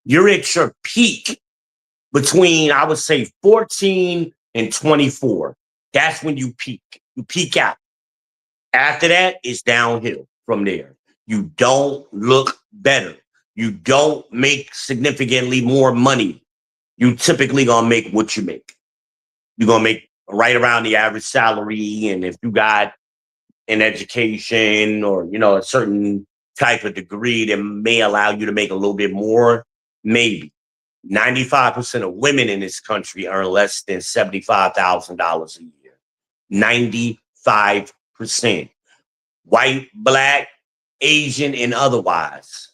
Speaker 1: You're at your peak between, I would say, 14 and 24. That's when you peak. You peak out. After that, it's downhill from there. You don't look better. You don't make significantly more money. You typically gonna make what you make. You're gonna make right around the average salary. And if you got an education or a certain type of degree that may allow you to make a little bit more, maybe. 95% of women in this country earn less than $75,000 a year. 95%. White, black, Asian, and otherwise.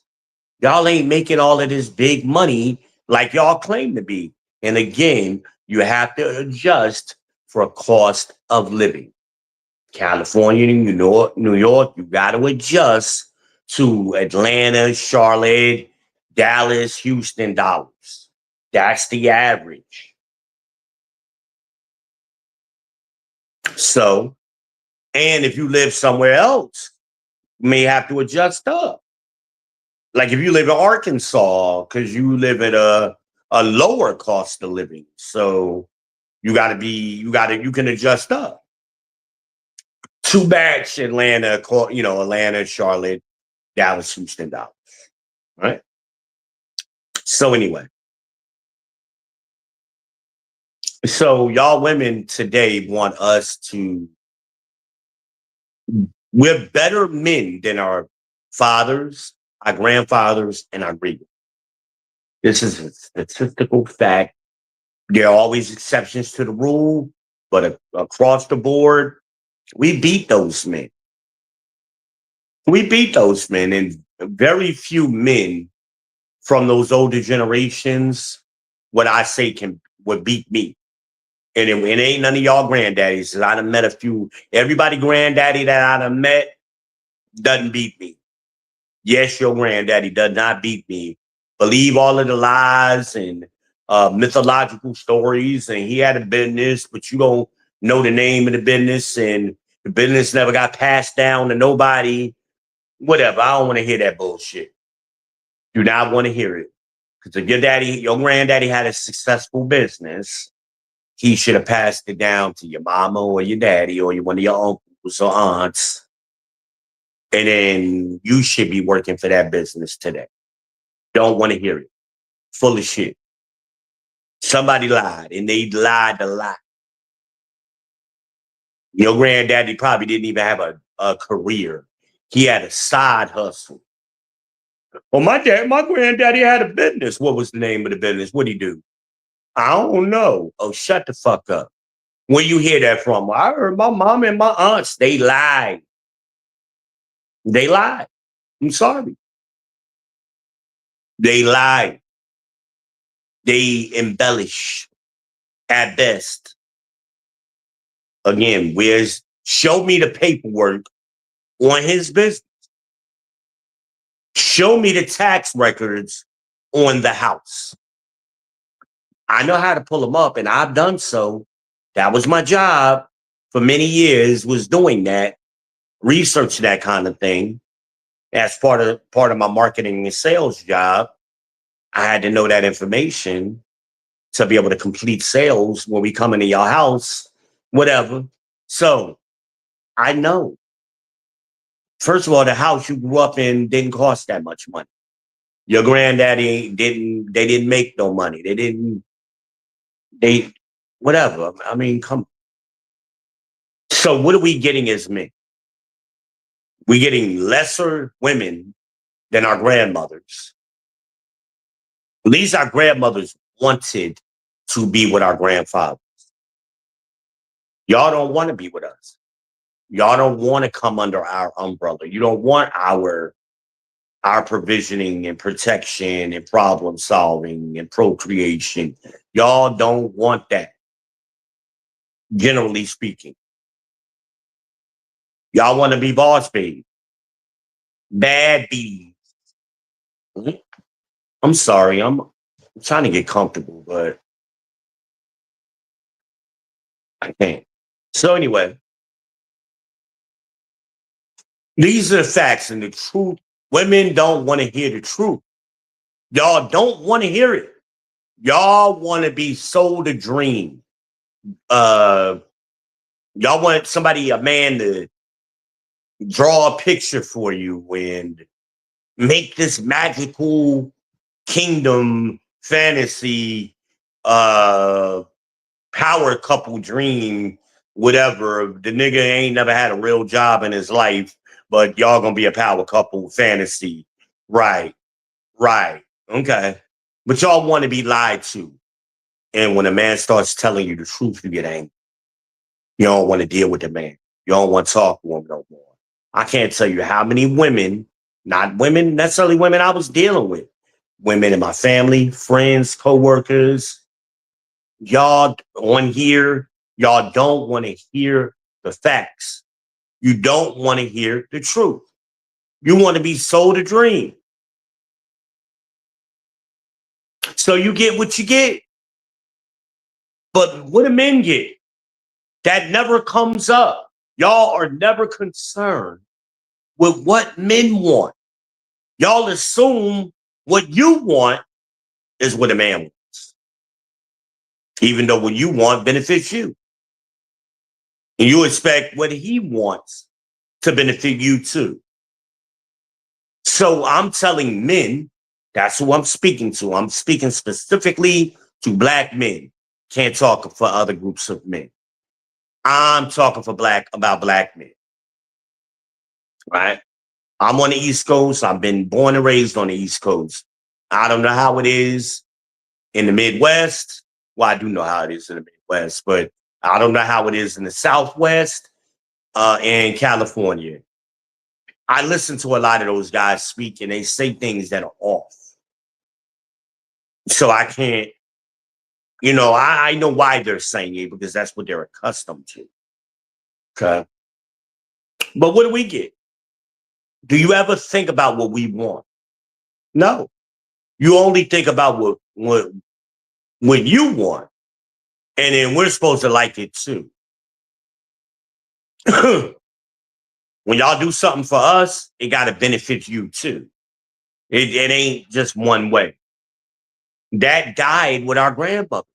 Speaker 1: Y'all ain't making all of this big money like y'all claim to be. And again, you have to adjust for a cost of living. California, New York, you got to adjust to Atlanta, Charlotte, Dallas, Houston dollars. That's the average. So, and if you live somewhere else, you may have to adjust up. Like if you live in Arkansas, because you live at a lower cost of living. So you can adjust up. Too bad Atlanta, Atlanta, Charlotte, Dallas, Houston dollars. Right. So anyway, so y'all women today want us to, we're better men than our fathers, our grandfathers, and our great. This is a statistical fact. There are always exceptions to the rule, but across the board, we beat those men. We beat those men, and very few men from those older generations, what I say would beat me. And it ain't none of y'all granddaddies. I done met a few. Everybody granddaddy that I done met doesn't beat me. Yes, your granddaddy does not beat me. Believe all of the lies and mythological stories. And he had a business, but you don't know the name of the business. And the business never got passed down to nobody. Whatever. I don't want to hear that bullshit. Do not want to hear it. Because if your granddaddy had a successful business, he should have passed it down to your mama or your daddy or one of your uncles or aunts. And then you should be working for that business today. Don't want to hear it. Full of shit. Somebody lied, and they lied a lot. Your granddaddy probably didn't even have a career. He had a side hustle. Well, my granddaddy had a business. What was the name of the business? What'd he do? I don't know. Oh, shut the fuck up. Where you hear that from? Well, I heard my mom and my aunts, they lied. They lied. I'm sorry. They lied. They embellish at best. Again, show me the paperwork on his business. Show me the tax records on the house. I know how to pull them up, and I've done so. That was my job for many years, was doing that, researching that kind of thing as part of my marketing and sales job. I had to know that information to be able to complete sales when we come into your house, whatever. So I know. First of all, the house you grew up in didn't cost that much money. Your granddaddy they didn't make no money. They whatever. I mean, come. So what are we getting as men? We're getting lesser women than our grandmothers. At least our grandmothers wanted to be with our grandfathers. Y'all don't want to be with us. Y'all don't want to come under our umbrella. You don't want our provisioning and protection and problem solving and procreation. Y'all don't want that, generally speaking. Y'all want to be boss baby, bad bees. Mhm. I'm sorry, I'm trying to get comfortable, but I can't. So anyway, these are the facts and the truth. Women don't want to hear the truth. Y'all don't want to hear it. Y'all want to be sold a dream. Uh, y'all want somebody, a man, to draw a picture for you and make this magical kingdom fantasy power couple dream, whatever. The nigga ain't never had a real job in his life, but y'all gonna be a power couple fantasy. Right, right. Okay. But y'all want to be lied to. And when a man starts telling you the truth, you get angry. You don't want to deal with the man. You don't want to talk to him no more. I can't tell you how many women, not women, necessarily women I was dealing with, women in my family, friends, coworkers, y'all on here, y'all don't want to hear the facts. You don't want to hear the truth. You want to be sold a dream. So you get what you get. But what do men get? That never comes up. Y'all are never concerned with what men want. Y'all assume what you want is what a man wants, even though what you want benefits you. And you expect what he wants to benefit you too. So I'm telling men, that's who I'm speaking to. I'm speaking specifically to black men. Can't talk for other groups of men. I'm talking about black men, right? I'm on the East Coast. I've been born and raised on the East Coast. I don't know how it is in the Midwest. Well, I do know how it is in the Midwest, but I don't know how it is in the Southwest and California. I listen to a lot of those guys speak and they say things that are off. So I can't, I know why they're saying it because that's what they're accustomed to. Okay. But what do we get? Do you ever think about what we want? No. You only think about what you want. And then we're supposed to like it too. When y'all do something for us, it got to benefit you too. It ain't just one way. That died with our grandmothers.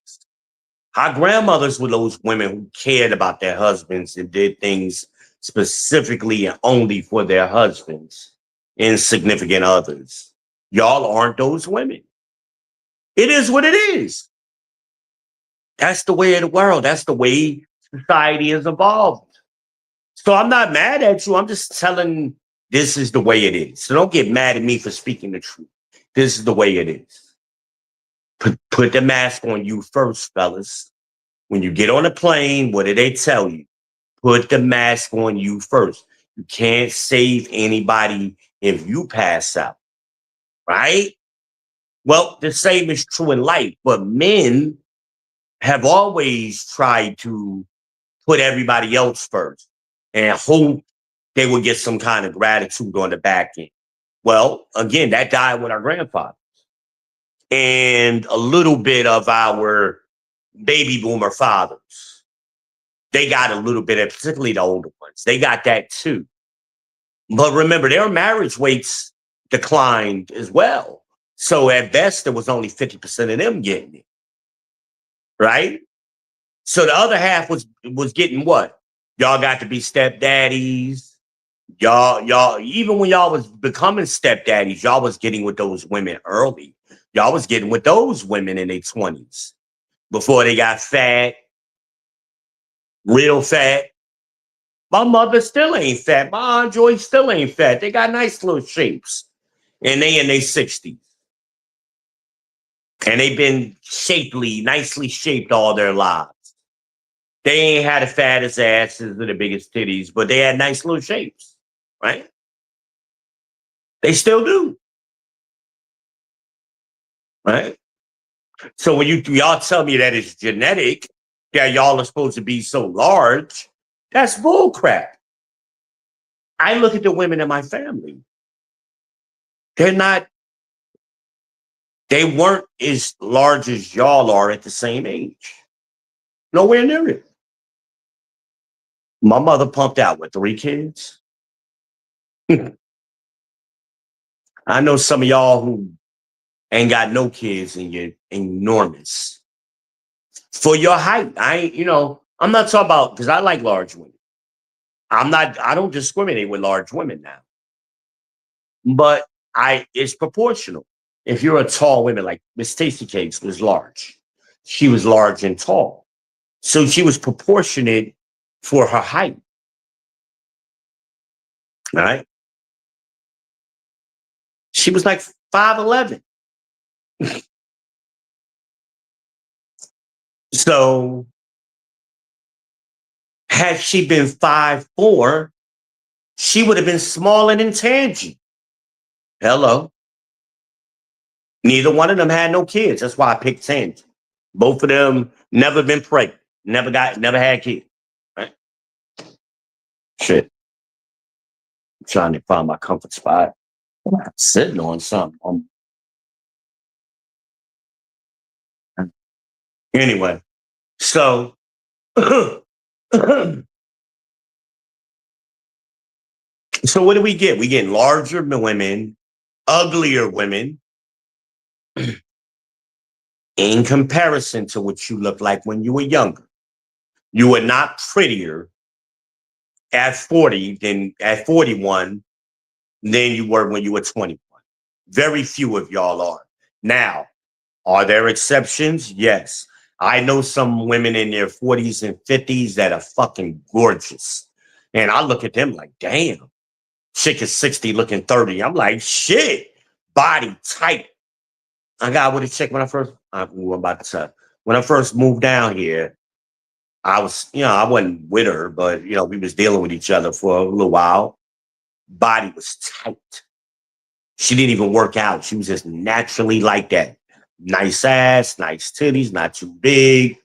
Speaker 1: Our grandmothers were those women who cared about their husbands and did things specifically and only for their husbands and significant others. Y'all aren't those women. It is what it is. That's the way of the world. That's the way society has evolved. So I'm not mad at you. I'm just telling this is the way it is. So don't get mad at me for speaking the truth. This is the way it is. Put the mask on you first, fellas. When you get on a plane, what do they tell you? Put the mask on you first. You can't save anybody if you pass out, right? Well, the same is true in life, but men have always tried to put everybody else first and hope they would get some kind of gratitude on the back end. Well, again, that died with our grandfather and a little bit of our baby boomer fathers. They got a little bit of, particularly the older ones. They got that too. But remember, their marriage rates declined as well. So at best, there was only 50% of them getting it, right? So the other half was getting what? Y'all got to be stepdaddies. Y'all, even when y'all was becoming stepdaddies, y'all was getting with those women early. Y'all was getting with those women in their 20s before they got fat, real fat. My mother still ain't fat. My Aunt Joy still ain't fat. They got nice little shapes. And they in their 60s. And they've been shapely, nicely shaped all their lives. They ain't had the fattest asses or the biggest titties, but they had nice little shapes, right? They still do, right? So when y'all tell me that it's genetic, that y'all are supposed to be so large, that's bull crap. I look at the women in my family. They're not, they weren't as large as y'all are at the same age. Nowhere near it. My mother pumped out with 3 kids. I know some of y'all who ain't got no kids and you're enormous. For your height, I'm not talking about, because I like large women. I don't discriminate with large women now. But it's proportional. If you're a tall woman, like Miss Tasty Cakes was large. She was large and tall. So she was proportionate for her height. All right. She was like 5'11". So had she been 5'4", she would have been smaller than Tangy. Hello. Neither one of them had no kids. That's why I picked Tangy. Both of them never been pregnant, never had kids. Right? Shit. I'm trying to find my comfort spot. I'm sitting on something. Anyway, so so what do we get? We get larger women, uglier women, in comparison to what you looked like when you were younger. You were not prettier at 40 than at 41 than you were when you were 21. Very few of y'all are. Now, are there exceptions? Yes. I know some women in their 40s and 50s that are fucking gorgeous. And I look at them like, damn, chick is 60 looking 30. I'm like, shit, body tight. I got with a chick when when I first moved down here. I was, I wasn't with her, but we was dealing with each other for a little while. Body was tight. She didn't even work out. She was just naturally like that. Nice ass, nice titties, not too big.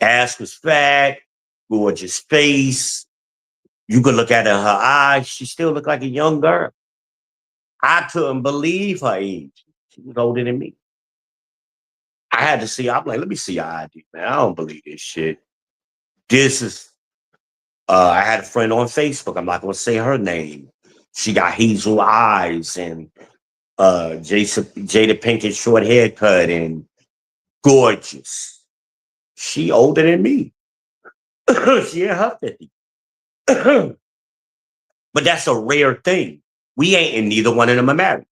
Speaker 1: Ass was fat, gorgeous face. You could look at her eyes. She still looked like a young girl. I couldn't believe her age. She was older than me. I had to see. I'm like, let me see your ID, man. I don't believe this shit. This is. I had a friend on Facebook. I'm not going to say her name. She got hazel eyes and Jada Pinkett short haircut and gorgeous. She older than me. She in her 50. But that's a rare thing. We ain't, and neither one of them are married.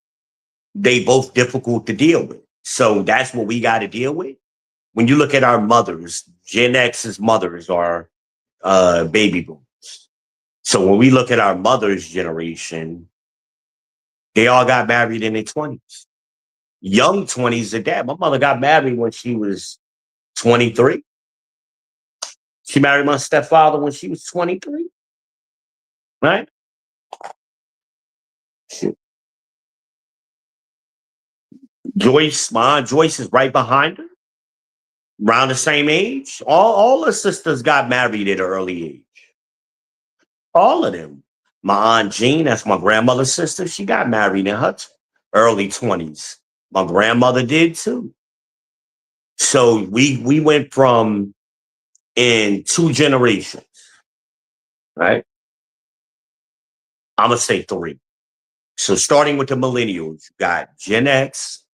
Speaker 1: They both difficult to deal with. So that's what we got to deal with. When you look at our mothers, Gen X's mothers are baby boomers. So when we look at our mother's generation, they all got married in their 20s. Young 20s at that. My mother got married when she was 23. She married my stepfather when she was 23. Right? Shit. My Aunt Joyce is right behind her, around the same age. All her sisters got married at an early age. All of them. My Aunt Jean, that's my grandmother's sister, she got married in her early 20s. My grandmother did too. So we went from in 2 generations, right? I'm going to say 3. So starting with the millennials, you got Gen X,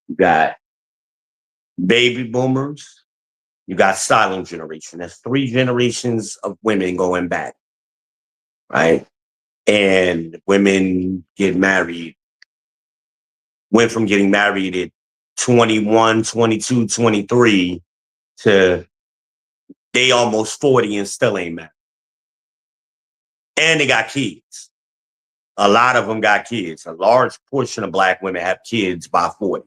Speaker 1: you got baby boomers, you got silent generation. That's 3 generations of women going back, right? And women get married, went from getting married at 21, 22, 23 to they almost 40 and still ain't married. And they got kids. A lot of them got kids. A large portion of Black women have kids by 40,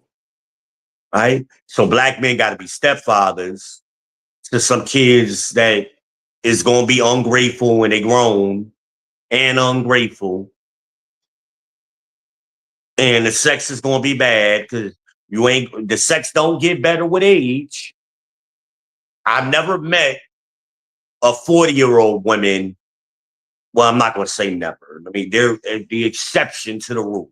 Speaker 1: right? So Black men got to be stepfathers to some kids that is going to be ungrateful when they grown and ungrateful. And the sex is going to be bad because the sex don't get better with age. I've never met a 40-year-old woman. Well, I'm not going to say never. I mean, they're the exception to the rule.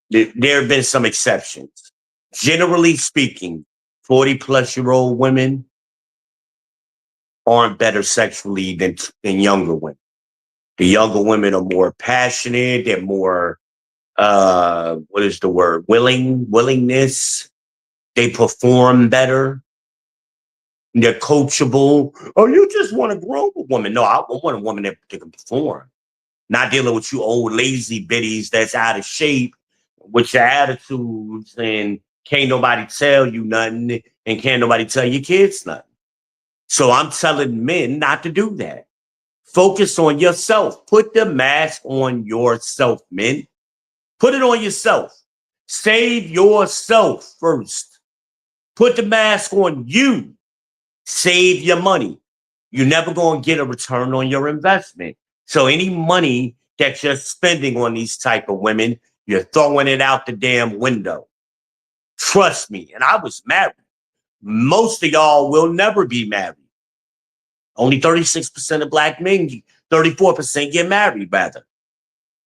Speaker 1: There have been some exceptions. Generally speaking, 40-plus-year-old women aren't better sexually than younger women. The younger women are more passionate. They're more, what is the word? Willingness. They perform better. They're coachable. Oh, you just want a grown woman. No, I want a woman that can perform. Not dealing with you old lazy biddies that's out of shape with your attitudes and can't nobody tell you nothing and can't nobody tell your kids nothing. So I'm telling men not to do that. Focus on yourself. Put the mask on yourself, men. Put it on yourself. Save yourself first. Put the mask on you. Save your money. You're never going to get a return on your investment. So any money that you're spending on these type of women, you're throwing it out the damn window. Trust me. And I was married. Most of y'all will never be married. Only 36% of Black men, 34% get married, rather.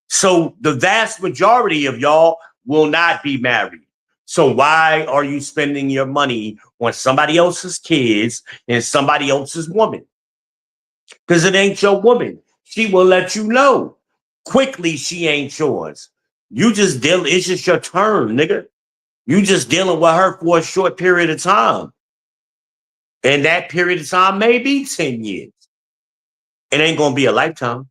Speaker 1: So the vast majority of y'all will not be married. So why are you spending your money on somebody else's kids and somebody else's woman? Because it ain't your woman. She will let you know quickly she ain't yours. It's just your turn, nigga. You just dealing with her for a short period of time. And that period of time may be 10 years. It ain't going to be a lifetime.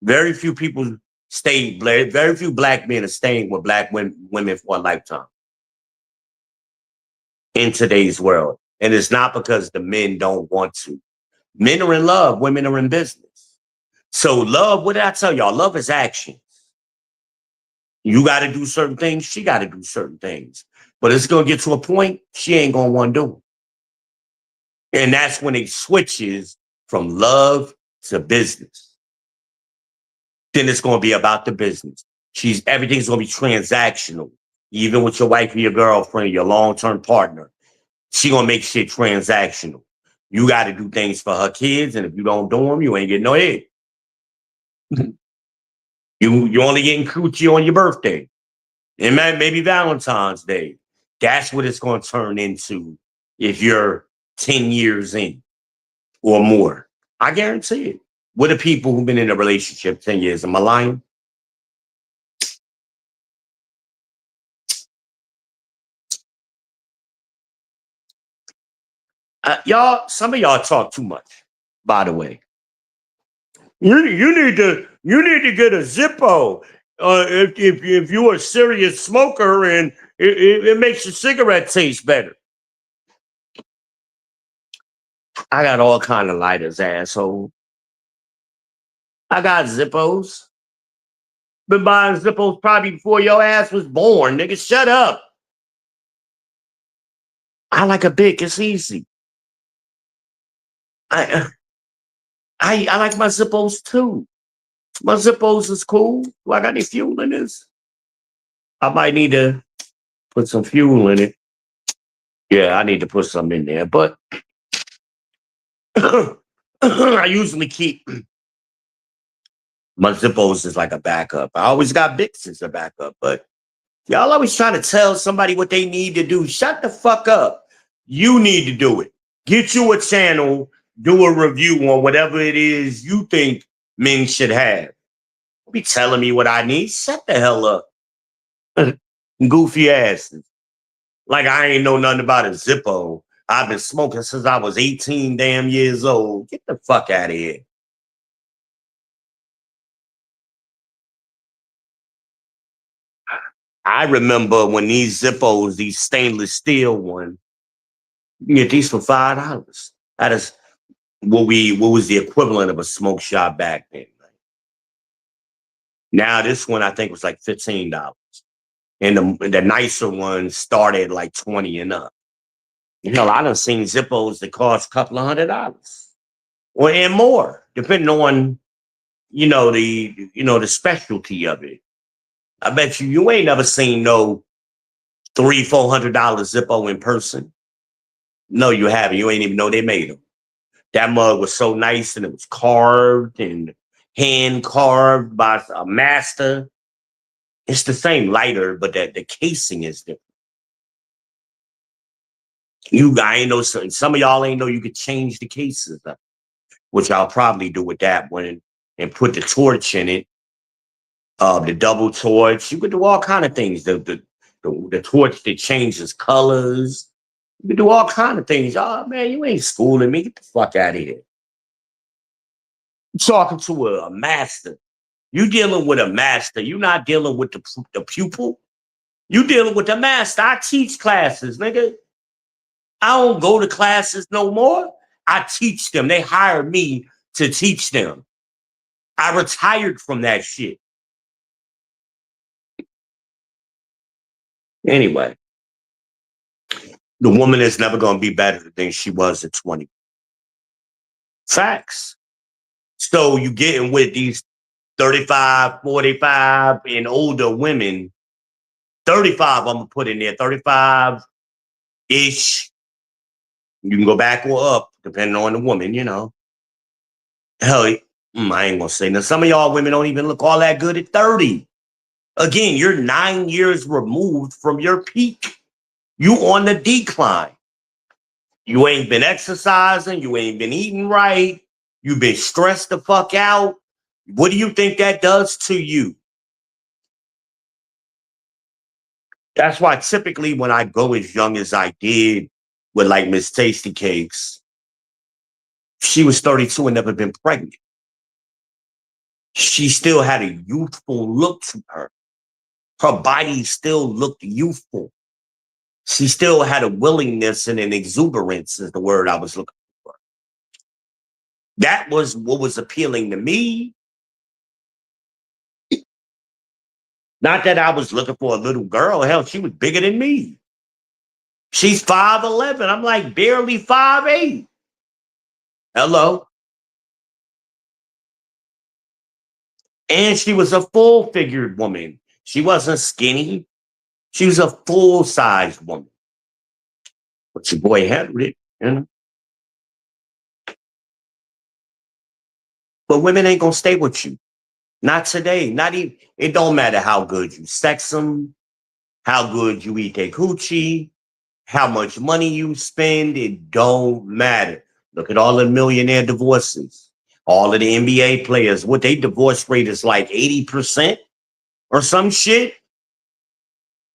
Speaker 1: Very few Black men are staying with Black women for a lifetime in today's world. And it's not because the men don't want to. Men are in love, women are in business. So love, what did I tell y'all? Love is action. You got to do certain things. She got to do certain things. But it's going to get to a point she ain't going to want to do it. And that's when it switches from love to business. Then it's going to be about the business. Everything's going to be transactional. Even with your wife or your girlfriend, your long-term partner, she going to make shit transactional. You got to do things for her kids. And if you don't do them, you ain't getting no head. You only getting coochie on your birthday. And maybe Valentine's Day. That's what it's going to turn into if you're 10 years in or more. I guarantee it. What are people who've been in a relationship 10 years? Am I lying? Some of y'all talk too much, by the way. You need to get a Zippo if you're a serious smoker and it makes your cigarette taste better. I got all kind of lighters, asshole. I got Zippos. Been buying Zippos probably before your ass was born, nigga. Shut up. I like a big. It's easy. I like my Zippos too. My Zippos is cool. Do I got any fuel in this? I might need to put some fuel in it. Yeah, I need to put some in there. But I usually keep my Zippos as like a backup. I always got Bix as a backup, but Y'all always trying to tell somebody what they need to do. Shut the fuck up. You need to do it. Get you a channel, do a review on whatever it is you think men should have. Don't be telling me what I need. Shut the hell up. Goofy asses. Like I ain't know nothing about a Zippo. I've been smoking since I was 18 damn years old. Get the fuck out of here. I remember when these Zippos, these stainless steel ones, you can get these for $5. That is what was the equivalent of a smoke shop back then. Right? Now this one I think was like $15. And the nicer ones started like 20 and up. You know, I done seen Zippos that cost a couple of $100 or and more, depending on the specialty of it. I bet you ain't never seen no $300-400 Zippo in person. No, you haven't. You ain't even know they made them. That mug was so nice and it was carved and hand carved by a master. It's the same lighter, but the casing is different. I ain't know some of y'all ain't know you could change the cases up, which I'll probably do with that one and put the torch in it. The double torch. You could do all kind of things. The torch that changes colors. You could do all kind of things. Oh man, you ain't schooling me. Get the fuck out of here. You talking to a master. You dealing with a master. You're not dealing with the pupil. You dealing with the master. I teach classes, nigga. I don't go to classes no more. I teach them. They hire me to teach them. I retired from that shit. Anyway, the woman is never going to be better than she was at 20. Facts. So you getting with these 35, 45 and older women, 35, I'm going to put in there, 35-ish. You can go back or up, depending on the woman, you know. Hell, I ain't going to say. Now, some of y'all women don't even look all that good at 30. Again, you're 9 years removed from your peak. You on the decline. You ain't been exercising. You ain't been eating right. You've been stressed the fuck out. What do you think that does to you? That's why typically when I go as young as I did with like Miss Tasty Cakes, she was 32 and never been pregnant. She still had a youthful look to her. Her body still looked youthful. She still had a willingness and an exuberance is the word I was looking for. That was what was appealing to me. Not that I was looking for a little girl. Hell, she was bigger than me. She's 5'11". I'm like barely 5'8". Hello. And she was a full-figured woman. She wasn't skinny. She was a full-sized woman. But your boy handled it, you know. But women ain't gonna stay with you. Not today. Not even. It don't matter how good you sex them, how good you eat their coochie, how much money you spend. It don't matter. Look at all the millionaire divorces. All of the NBA players, what they divorce rate is like 80% or some shit.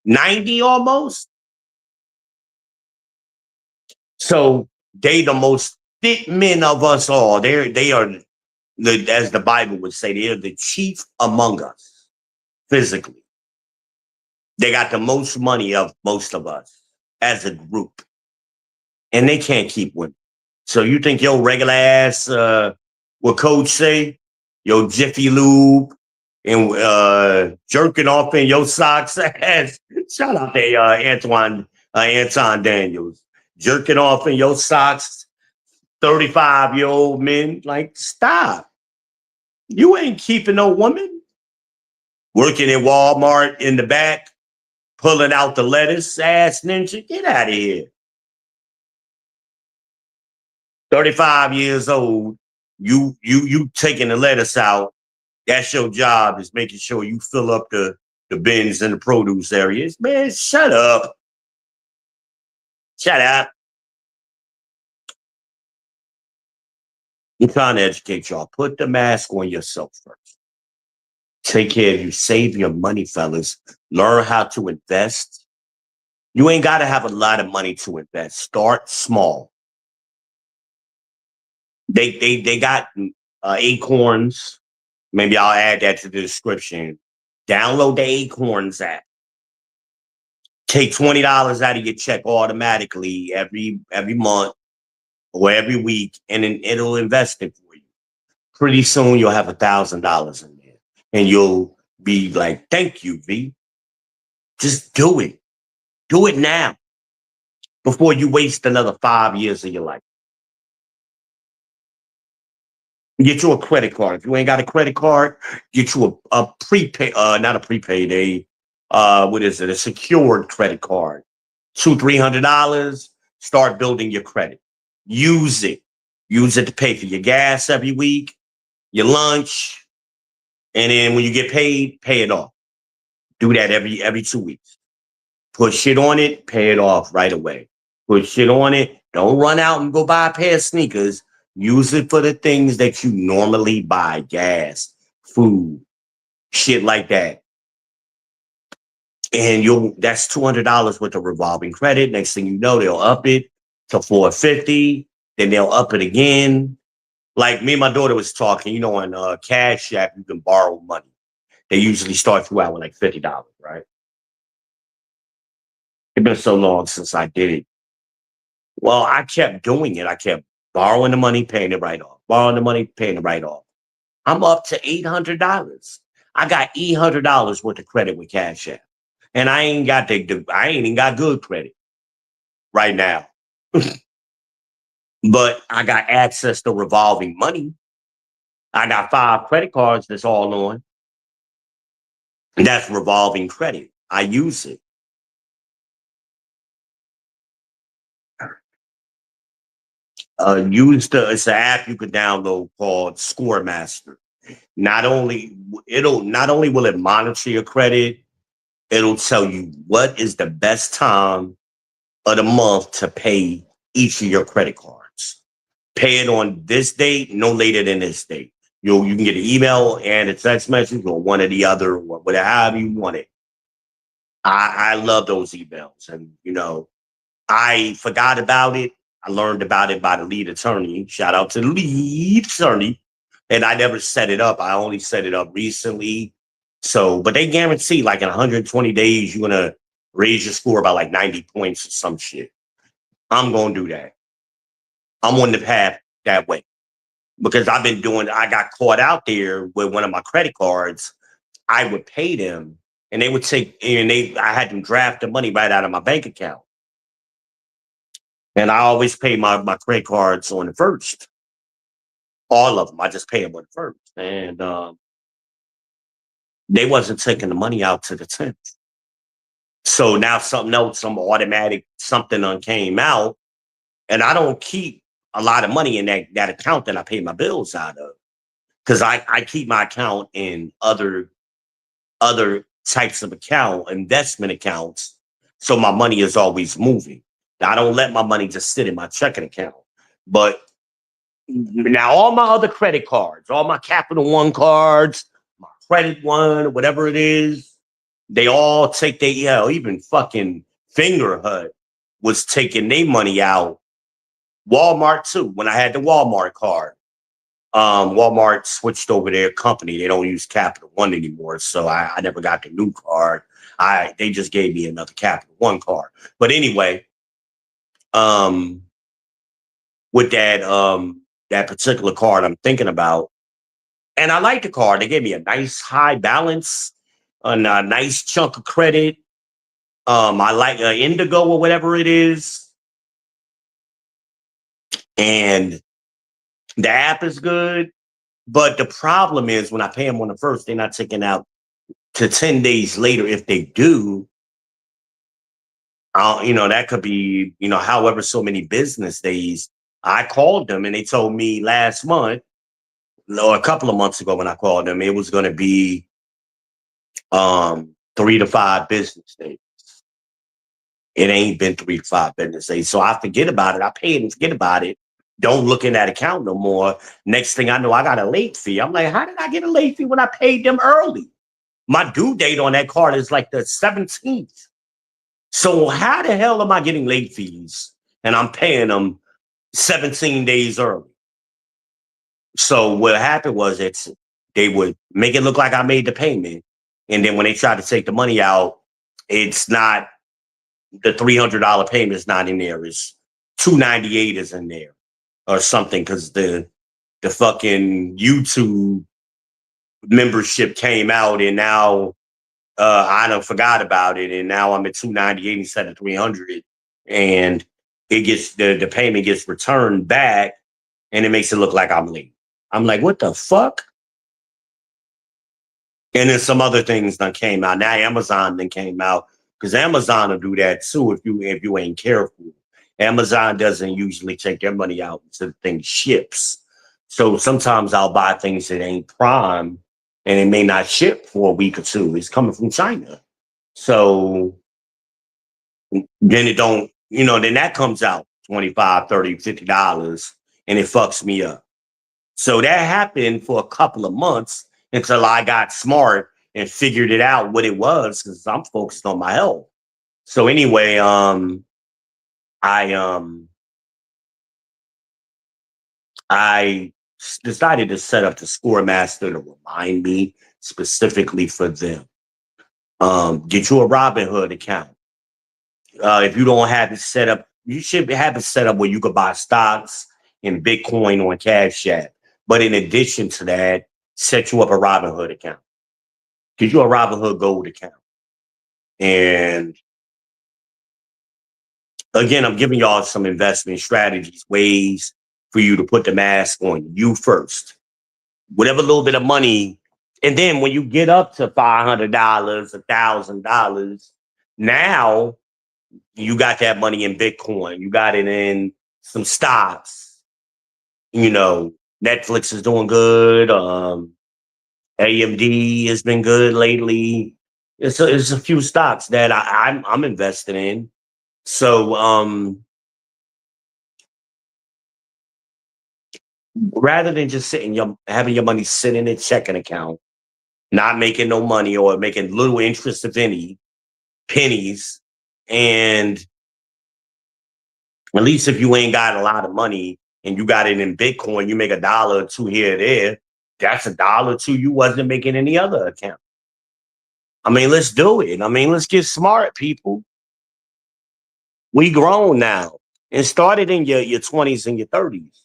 Speaker 1: 90 almost. So they the most fit men of us all. They are as the Bible would say, they are the chief among us physically. They got the most money of most of us as a group. And they can't keep women. So you think your regular ass, what coach say, your Jiffy Lube and jerking off in your socks ass. Shout out to Anton Daniels. Jerking off in your socks, 35-year-old men. Like, stop. You ain't keeping no woman. Working in Walmart in the back, pulling out the lettuce, ass ninja. Get out of here. 35 years old, you taking the lettuce out. That's your job, is making sure you fill up the the bins and the produce areas. Man, shut up. Shut up. I'm trying to educate y'all. Put the mask on yourself first. Take care of you. Save your money, fellas. Learn how to invest. You ain't got to have a lot of money to invest. Start small. They got Acorns. Maybe I'll add that to the description. Download the Acorns app. Take $20 out of your check automatically every month or every week, and then it'll invest it for you. Pretty soon you'll have $1,000 in there, and you'll be like, "Thank you, V." Just do it. Do it now before you waste another 5 years of your life. Get you a credit card. If you ain't got a credit card, get you a prepaid, not a prepaid, what is it? A secured credit card. $200-300. Start building your credit. Use it. Use it to pay for your gas every week, your lunch, and then when you get paid, pay it off. Do that every 2 weeks. Put shit on it, pay it off right away. Put shit on it. Don't run out and go buy a pair of sneakers. Use it for the things that you normally buy: gas, food, shit like that. And that's $200 worth of revolving credit. Next thing you know, they'll up it to $450. Then they'll up it again. Like me and my daughter was talking, on CASHAPP, you can borrow money. They usually start you out with like $50, right? It's been so long since I did it. Well, I kept doing it. I kept borrowing the money, paying it right off. Borrowing the money, paying it right off. I'm up to $800. I got $800 worth of credit with Cash App, and I ain't even got good credit right now. But I got access to revolving money. I got 5 credit cards that's all on. And that's revolving credit. I use it. It's an app you can download called Scoremaster. Not only will it monitor your credit, it'll tell you what is the best time of the month to pay each of your credit cards. Pay it on this date, no later than this date. You can get an email and a text message or one or the other, or whatever you want it. I love those emails, and I forgot about it. I learned about it by the lead attorney. Shout out to the lead attorney. And I never set it up. I only set it up recently. So, but they guarantee like in 120 days, you're going to raise your score by like 90 points or some shit. I'm going to do that. I'm on the path that way because I got caught out there with one of my credit cards. I would pay them and they would I had them draft the money right out of my bank account. And I always pay my credit cards on the first. All of them. I just pay them on the first. And they wasn't taking the money out to the 10th. So now something else, some automatic something came out. And I don't keep a lot of money in that account that I pay my bills out of. Because I keep my account in other types of investment accounts. So my money is always moving. I don't let my money just sit in my checking account. But now all my other credit cards, all my Capital One cards, my Credit One, whatever it is, they all take even fucking Finger Hut was taking their money out. Walmart too, when I had the Walmart card. Walmart switched over their company. They don't use Capital One anymore. So I never got the new card. They just gave me another Capital One card. But anyway, with that particular card I'm thinking about. And I like the card. They gave me a nice high balance, a nice chunk of credit. I like Indigo or whatever it is. And the app is good. But the problem is when I pay them on the first, they're not taking out to 10 days later. If they do, that could be, however so many business days. I called them and they told me last month, or a couple of months ago when I called them, it was going to be 3 to 5 business days. It ain't been 3 to 5 business days. So I forget about it. I pay it and forget about it. Don't look in that account no more. Next thing I know, I got a late fee. I'm like, how did I get a late fee when I paid them early? My due date on that card is like the 17th. So how the hell am I getting late fees and I'm paying them 17 days early? So what happened was they would make it look like I made the payment. And then when they try to take the money out, it's not the $300 payment is not in there. It's $298 is in there or something because the fucking YouTube membership came out and now I done forgot about it and now I'm at $298 instead of $300 and it gets the payment gets returned back and it makes it look like I'm late. I'm like, what the fuck? And then some other things done came out. Now Amazon then came out because Amazon will do that too if you ain't careful. Amazon doesn't usually take their money out until the thing ships. So sometimes I'll buy things that ain't prime and it may not ship for a week or two. It's coming from China. So then it don't, then that comes out $25, $30, $50 and it fucks me up. So that happened for a couple of months until I got smart and figured it out what it was because I'm focused on my health. So anyway, I decided to set up the Score Master to remind me specifically for them. Get you a Robinhood account. If you don't have it set up, you should have it set up where you could buy stocks and Bitcoin on CASHAPP. But in addition to that, set you up a Robinhood account. Get you a Robinhood Gold account. And again, I'm giving y'all some investment strategies, ways for you to put the mask on you first. Whatever little bit of money. And then when you get up to $500, $1,000, now you got that money in Bitcoin. You got it in some stocks. Netflix is doing good. AMD has been good lately. It's a few stocks that I'm invested in. So rather than just having your money sit in a checking account, not making no money or making little interest if any, pennies, and at least if you ain't got a lot of money and you got it in Bitcoin, you make $1 or $2 here or there. That's $1 or $2 you wasn't making any other account. I mean, let's do it. I mean, let's get smart, people. We grown now and started in your 20s and your 30s.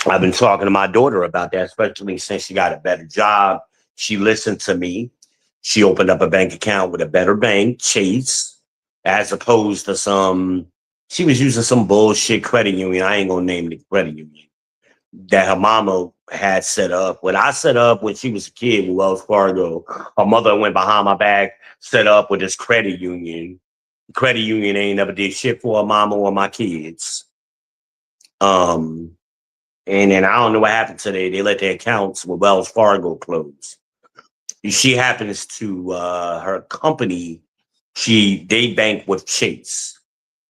Speaker 1: I've been talking to my daughter about that, especially since she got a better job. She listened to me. She opened up a bank account with a better bank, Chase, as opposed to she was using some bullshit credit union. I ain't gonna name the credit union that her mama had set up. When I set up when she was a kid with Wells Fargo, her mother went behind my back, set up with this credit union. The credit union ain't never did shit for her mama or my kids. And then I don't know what happened today. They let their accounts with Wells Fargo close. She happens to her company. They bank with Chase.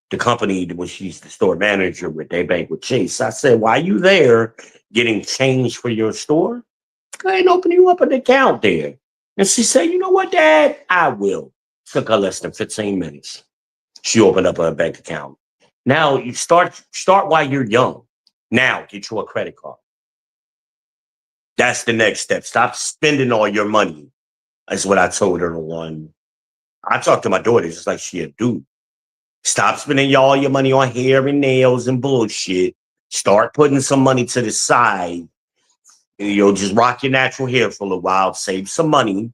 Speaker 1: The company when she's the store manager with, they bank with Chase. I said, why are you there getting change for your store? Go ahead and open you up an account there. And she said, you know what, Dad? I will. Took her less than 15 minutes. She opened up a bank account. Now you start while you're young. Now get you a credit card. That's the next step. Stop spending all your money. That's what I told her on. I talked to my daughter just like she a dude. Stop spending all your money on hair and nails and bullshit. Start putting some money to the side. Just rock your natural hair for a little while. Save some money.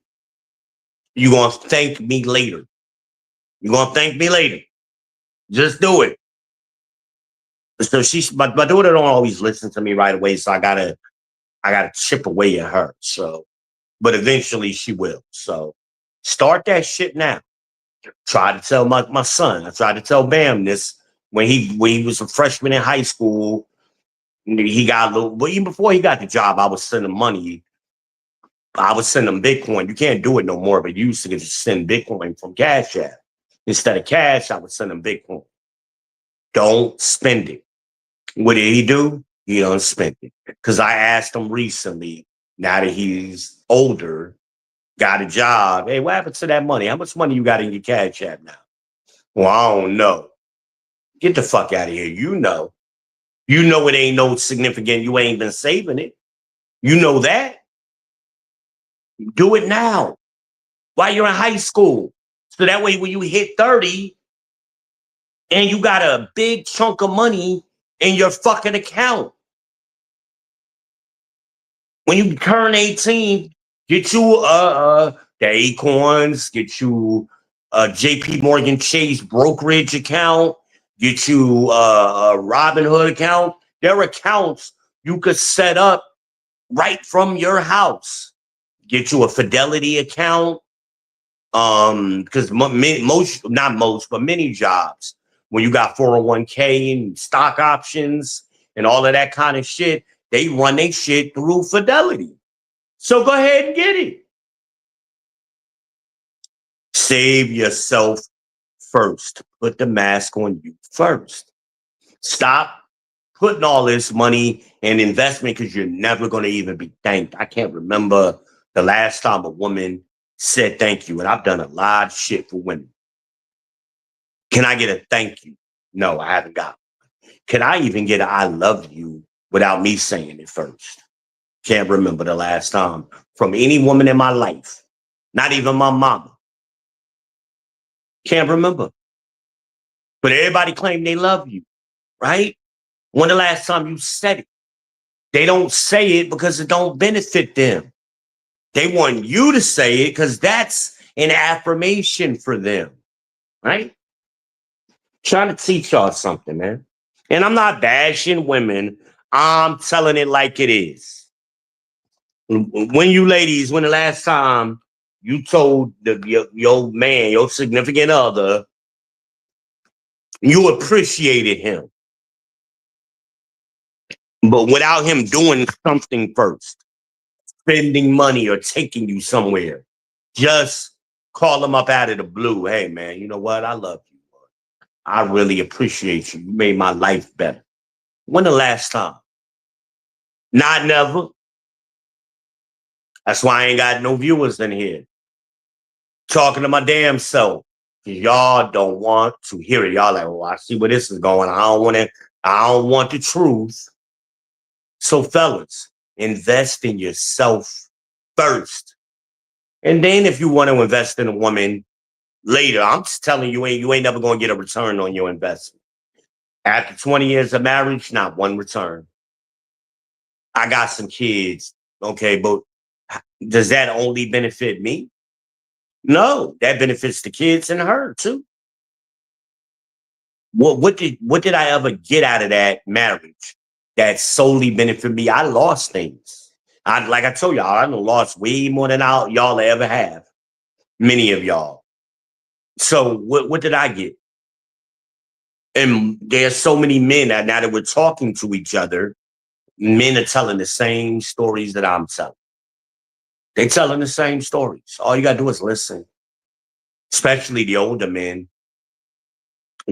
Speaker 1: You're going to thank me later. You're going to thank me later. Just do it. So my daughter don't always listen to me right away. So I gotta chip away at her. So, but eventually she will. So start that shit now. Try to tell my son. I tried to tell Bam this when he was a freshman in high school. He got a little, but even before he got the job, I was sending money I would send them Bitcoin. You can't do it no more, but you used to just send Bitcoin from Cash App. Instead of cash, I would send them Bitcoin. Don't spend it. What did he do? He don't spend it. Because I asked him recently, now that he's older, got a job. Hey, what happened to that money? How much money you got in your Cash App now? Well, I don't know. Get the fuck out of here. You know. You know it ain't no significant. You ain't been saving it. You know that. Do it now while you're in high school. So that way when you hit 30 and you got a big chunk of money in your fucking account. When you turn 18, get you the Acorns, get you a JP Morgan Chase brokerage account, get you a Robinhood account. There are accounts you could set up right from your house. Get you a Fidelity account. Because most, not most, but many jobs, when you got 401k and stock options and all of that kind of shit, they run their shit through Fidelity. So go ahead and get it. Save yourself first. Put the mask on you first. Stop putting all this money in investment because you're never going to even be thanked. I can't remember the last time a woman said thank you. And I've done a lot of shit for women. Can I get a thank you? No, I haven't got one. Can I even get a I love you without me saying it first? Can't remember the last time from any woman in my life, not even my mama. Can't remember. But everybody claim they love you, right? When the last time you said it? They don't say it because it don't benefit them. They want you to say it because that's an affirmation for them, right? Trying to teach y'all something, man. And I'm not bashing women. I'm telling it like it is. When you ladies, when the last time you told your man, your significant other, you appreciated him, but without him doing something first, spending money or taking you somewhere, just call him up out of the blue. Hey, man, you know what? I love you. I really appreciate you. You made my life better. When the last time? Not never. That's why I ain't got no viewers in here. Talking to my damn self. Y'all don't want to hear it. Y'all like, well, I see where this is going. I don't want it. I don't want the truth. So, fellas, invest in yourself first. And then if you want to invest in a woman later, I'm just telling you, you ain't never gonna get a return on your investment. After 20 years of marriage, not one return. I got some kids. Okay, but does that only benefit me? No, that benefits the kids and her too. What did I ever get out of that marriage that solely benefited me? I lost things. Like I told y'all, I lost way more than y'all ever have. Many of y'all. So what did I get? And there's so many men that now that we're talking to each other, men are telling the same stories that I'm telling. They're telling the same stories. All you gotta do is listen. Especially the older men.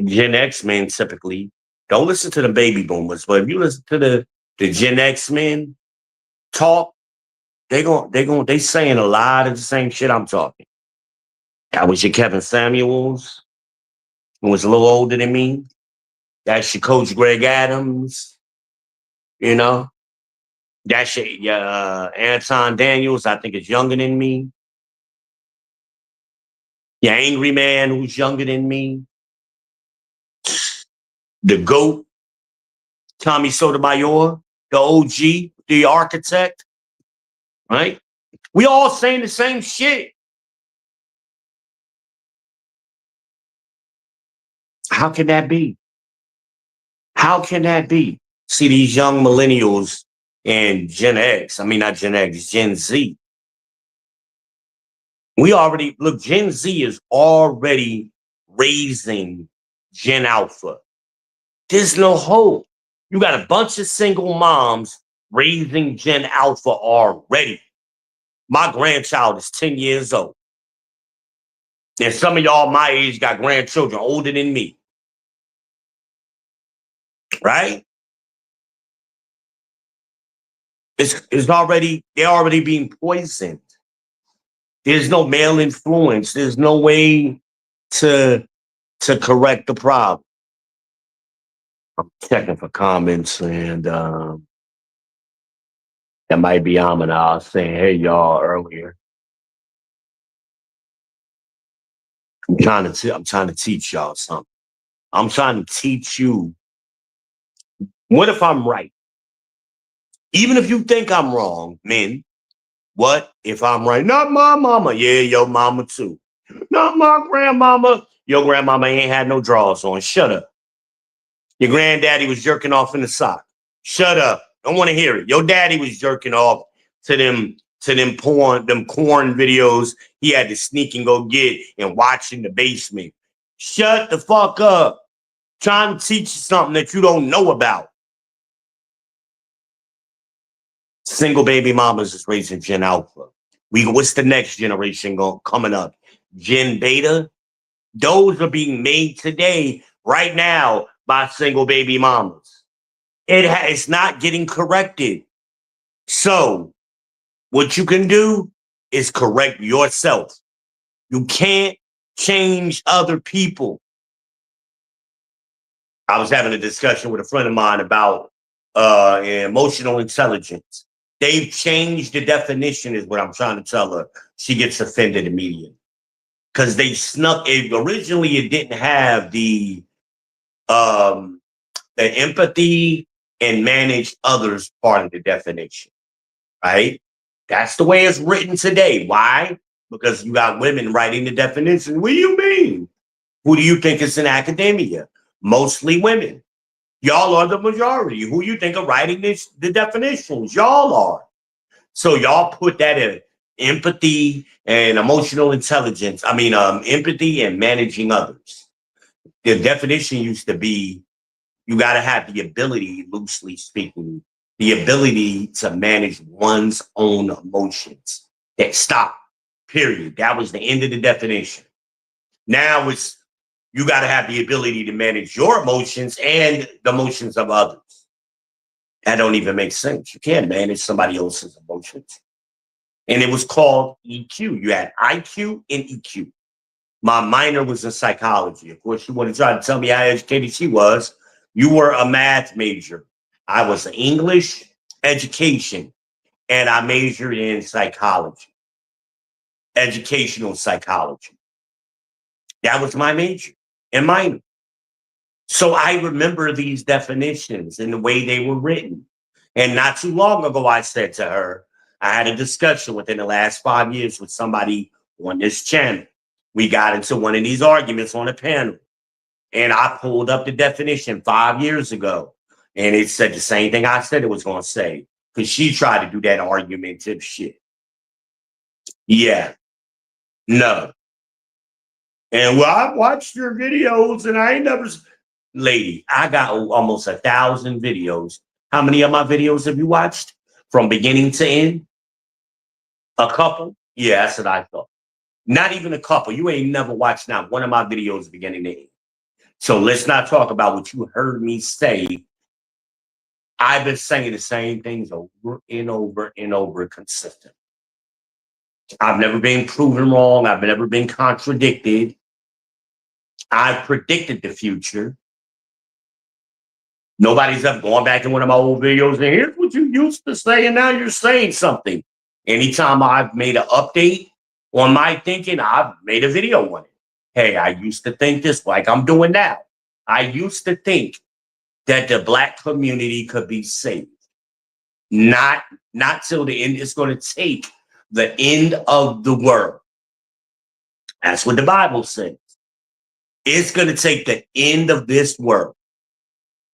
Speaker 1: Gen X men typically. Don't listen to the baby boomers, but if you listen to the Gen X men talk, they saying a lot of the same shit I'm talking. That was your Kevin Samuels, who was a little older than me. That's your Coach Greg Adams, you know. That's your Anton Daniels, I think is younger than me. Your Angry Man, who's younger than me. The GOAT, Tommy Sotomayor, the OG, the architect, right? We all saying the same shit. How can that be? How can that be? See, these young millennials and Gen X, I mean, not Gen X, Gen Z. Gen Z is already raising Gen Alpha. There's no hope. You got a bunch of single moms raising Gen Alpha already. My grandchild is 10 years old. And some of y'all my age got grandchildren older than me. Right? They're already being poisoned. There's no male influence. There's no way to correct the problem. I'm checking for comments, and that might be Amina saying, "Hey y'all," earlier. I'm trying to teach y'all something. I'm trying to teach you. What if I'm right? Even if you think I'm wrong, men, what if I'm right? Not my mama. Yeah, your mama too. Not my grandmama. Your grandmama ain't had no drawers on. Shut up. Your granddaddy was jerking off in the sock. Shut up. Don't want to hear it. Your daddy was jerking off to them corn videos he had to sneak and go get and watch in the basement. Shut the fuck up. Trying to teach you something that you don't know about. Single baby mamas is raising Gen Alpha. What's the next generation coming up? Gen Beta? Those are being made today, right now, by single baby mamas. It's not getting corrected. So what you can do is correct yourself. You can't change other people. I was having a discussion with a friend of mine about emotional intelligence. They've changed the definition, is what I'm trying to tell her. She gets offended immediately because they snuck it. Originally, it didn't have the empathy and manage others part of the definition, right? That's the way it's written today. Why? Because you got women writing the definition. What do you mean? Who do you think is in academia? Mostly women. Y'all are the majority. Who you think are writing the definitions? Y'all are. So y'all put that in empathy and emotional intelligence. Empathy and managing others. The definition used to be you got to have the ability, loosely speaking, the ability to manage one's own emotions. That stop, period. That was the end of the definition. Now it's you got to have the ability to manage your emotions and the emotions of others. That don't even make sense. You can't manage somebody else's emotions. And it was called EQ. You had IQ and EQ. My minor was in psychology. Of course, you want to try to tell me how educated she was. You were a math major. I was English education, and I majored in psychology, educational psychology. That was my major and minor. So I remember these definitions and the way they were written. And not too long ago, I said to her, I had a discussion within the last 5 years with somebody on this channel. We got into one of these arguments on a panel. And I pulled up the definition 5 years ago. And it said the same thing I said it was going to say. Because she tried to do that argumentative shit. Yeah. No. And well, I watched your videos and I ain't never... Lady, I got almost 1,000 videos. How many of my videos have you watched from beginning to end? A couple? Yeah, that's what I thought. Not even a couple. You ain't never watched not one of my videos beginning to end. So let's not talk about what you heard me say. I've been saying the same things over and over and over consistently. I've never been proven wrong. I've never been contradicted. I've predicted the future. Nobody's ever gone back in one of my old videos and here's what you used to say, and now you're saying something. Anytime I've made an update on my thinking, I've made a video on it. Hey, I used to think this like I'm doing now. I used to think that the Black community could be saved. Not till the end. It's going to take the end of the world. That's what the Bible says. It's going to take the end of this world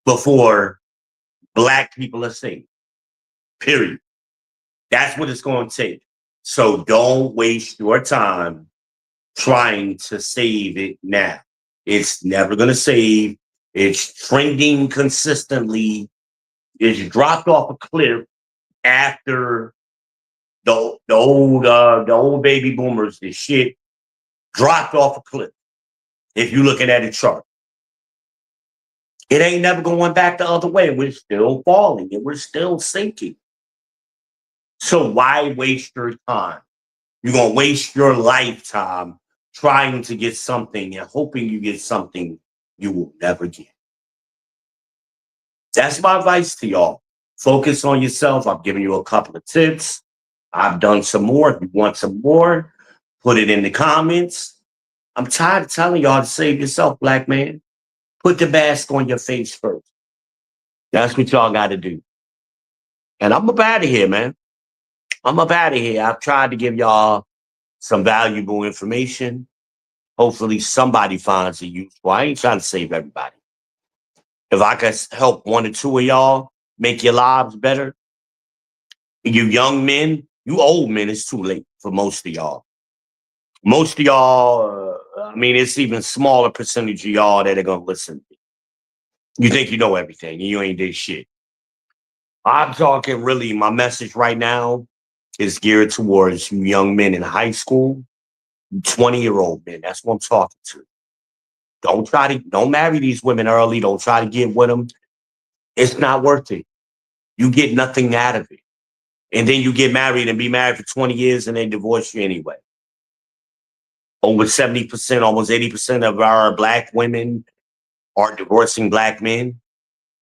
Speaker 1: before Black people are saved. Period. That's what it's going to take. So don't waste your time trying to save it now. It's never going to save. It's trending consistently. It's dropped off a cliff after The old baby boomers, this shit dropped off a cliff. If you're looking at a chart, it ain't never going back the other way. We're still falling and we're still sinking. So why waste your time? You're gonna waste your lifetime trying to get something and hoping you get something you will never get. That's my advice to y'all. Focus on yourself. I've given you a couple of tips. I've done some more. If you want some more, put it in the comments. I'm tired of telling y'all to save yourself, black man. Put the mask on your face first. That's what y'all got to do. And I'm up out of here, man. I'm up out of here. I've tried to give y'all some valuable information. Hopefully somebody finds it useful. I ain't trying to save everybody. If I could help one or two of y'all make your lives better, you young men, you old men, it's too late for most of y'all. Most of y'all, I mean, it's even smaller percentage of y'all that are going to listen. You think you know everything and you ain't did shit. I'm talking really, my message right now is geared towards you young men in high school, 20-year-old men. That's what I'm talking to. Don't marry these women early. Don't try to get with them. It's not worth it. You get nothing out of it. And then you get married and be married for 20 years and they divorce you anyway. Over 70%, almost 80% of our black women are divorcing black men.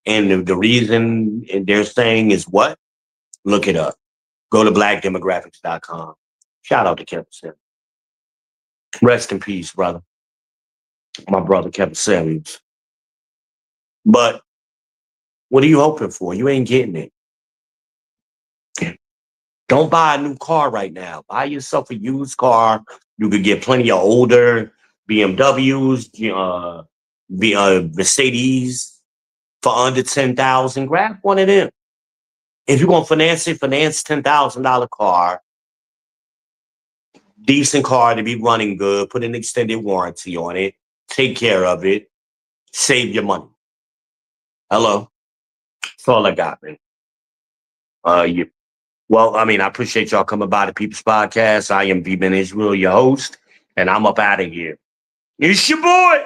Speaker 1: And the reason they're saying is what? Look it up. Go to blackdemographics.com. Shout out to Kevin Samuels. Rest in peace, brother. My brother, Kevin Samuels. But what are you hoping for? You ain't getting it. Don't buy a new car right now. Buy yourself a used car. You could get plenty of older BMWs, Mercedes for under 10,000. Grab one of them. If you're gonna finance it, finance $10,000 car, decent car to be running good. Put an extended warranty on it. Take care of it. Save your money. Hello. That's all I got, man. Well, I mean, I appreciate y'all coming by the People's Podcast. I am V-Man Israel, your host, and I'm up out of here. It's your boy.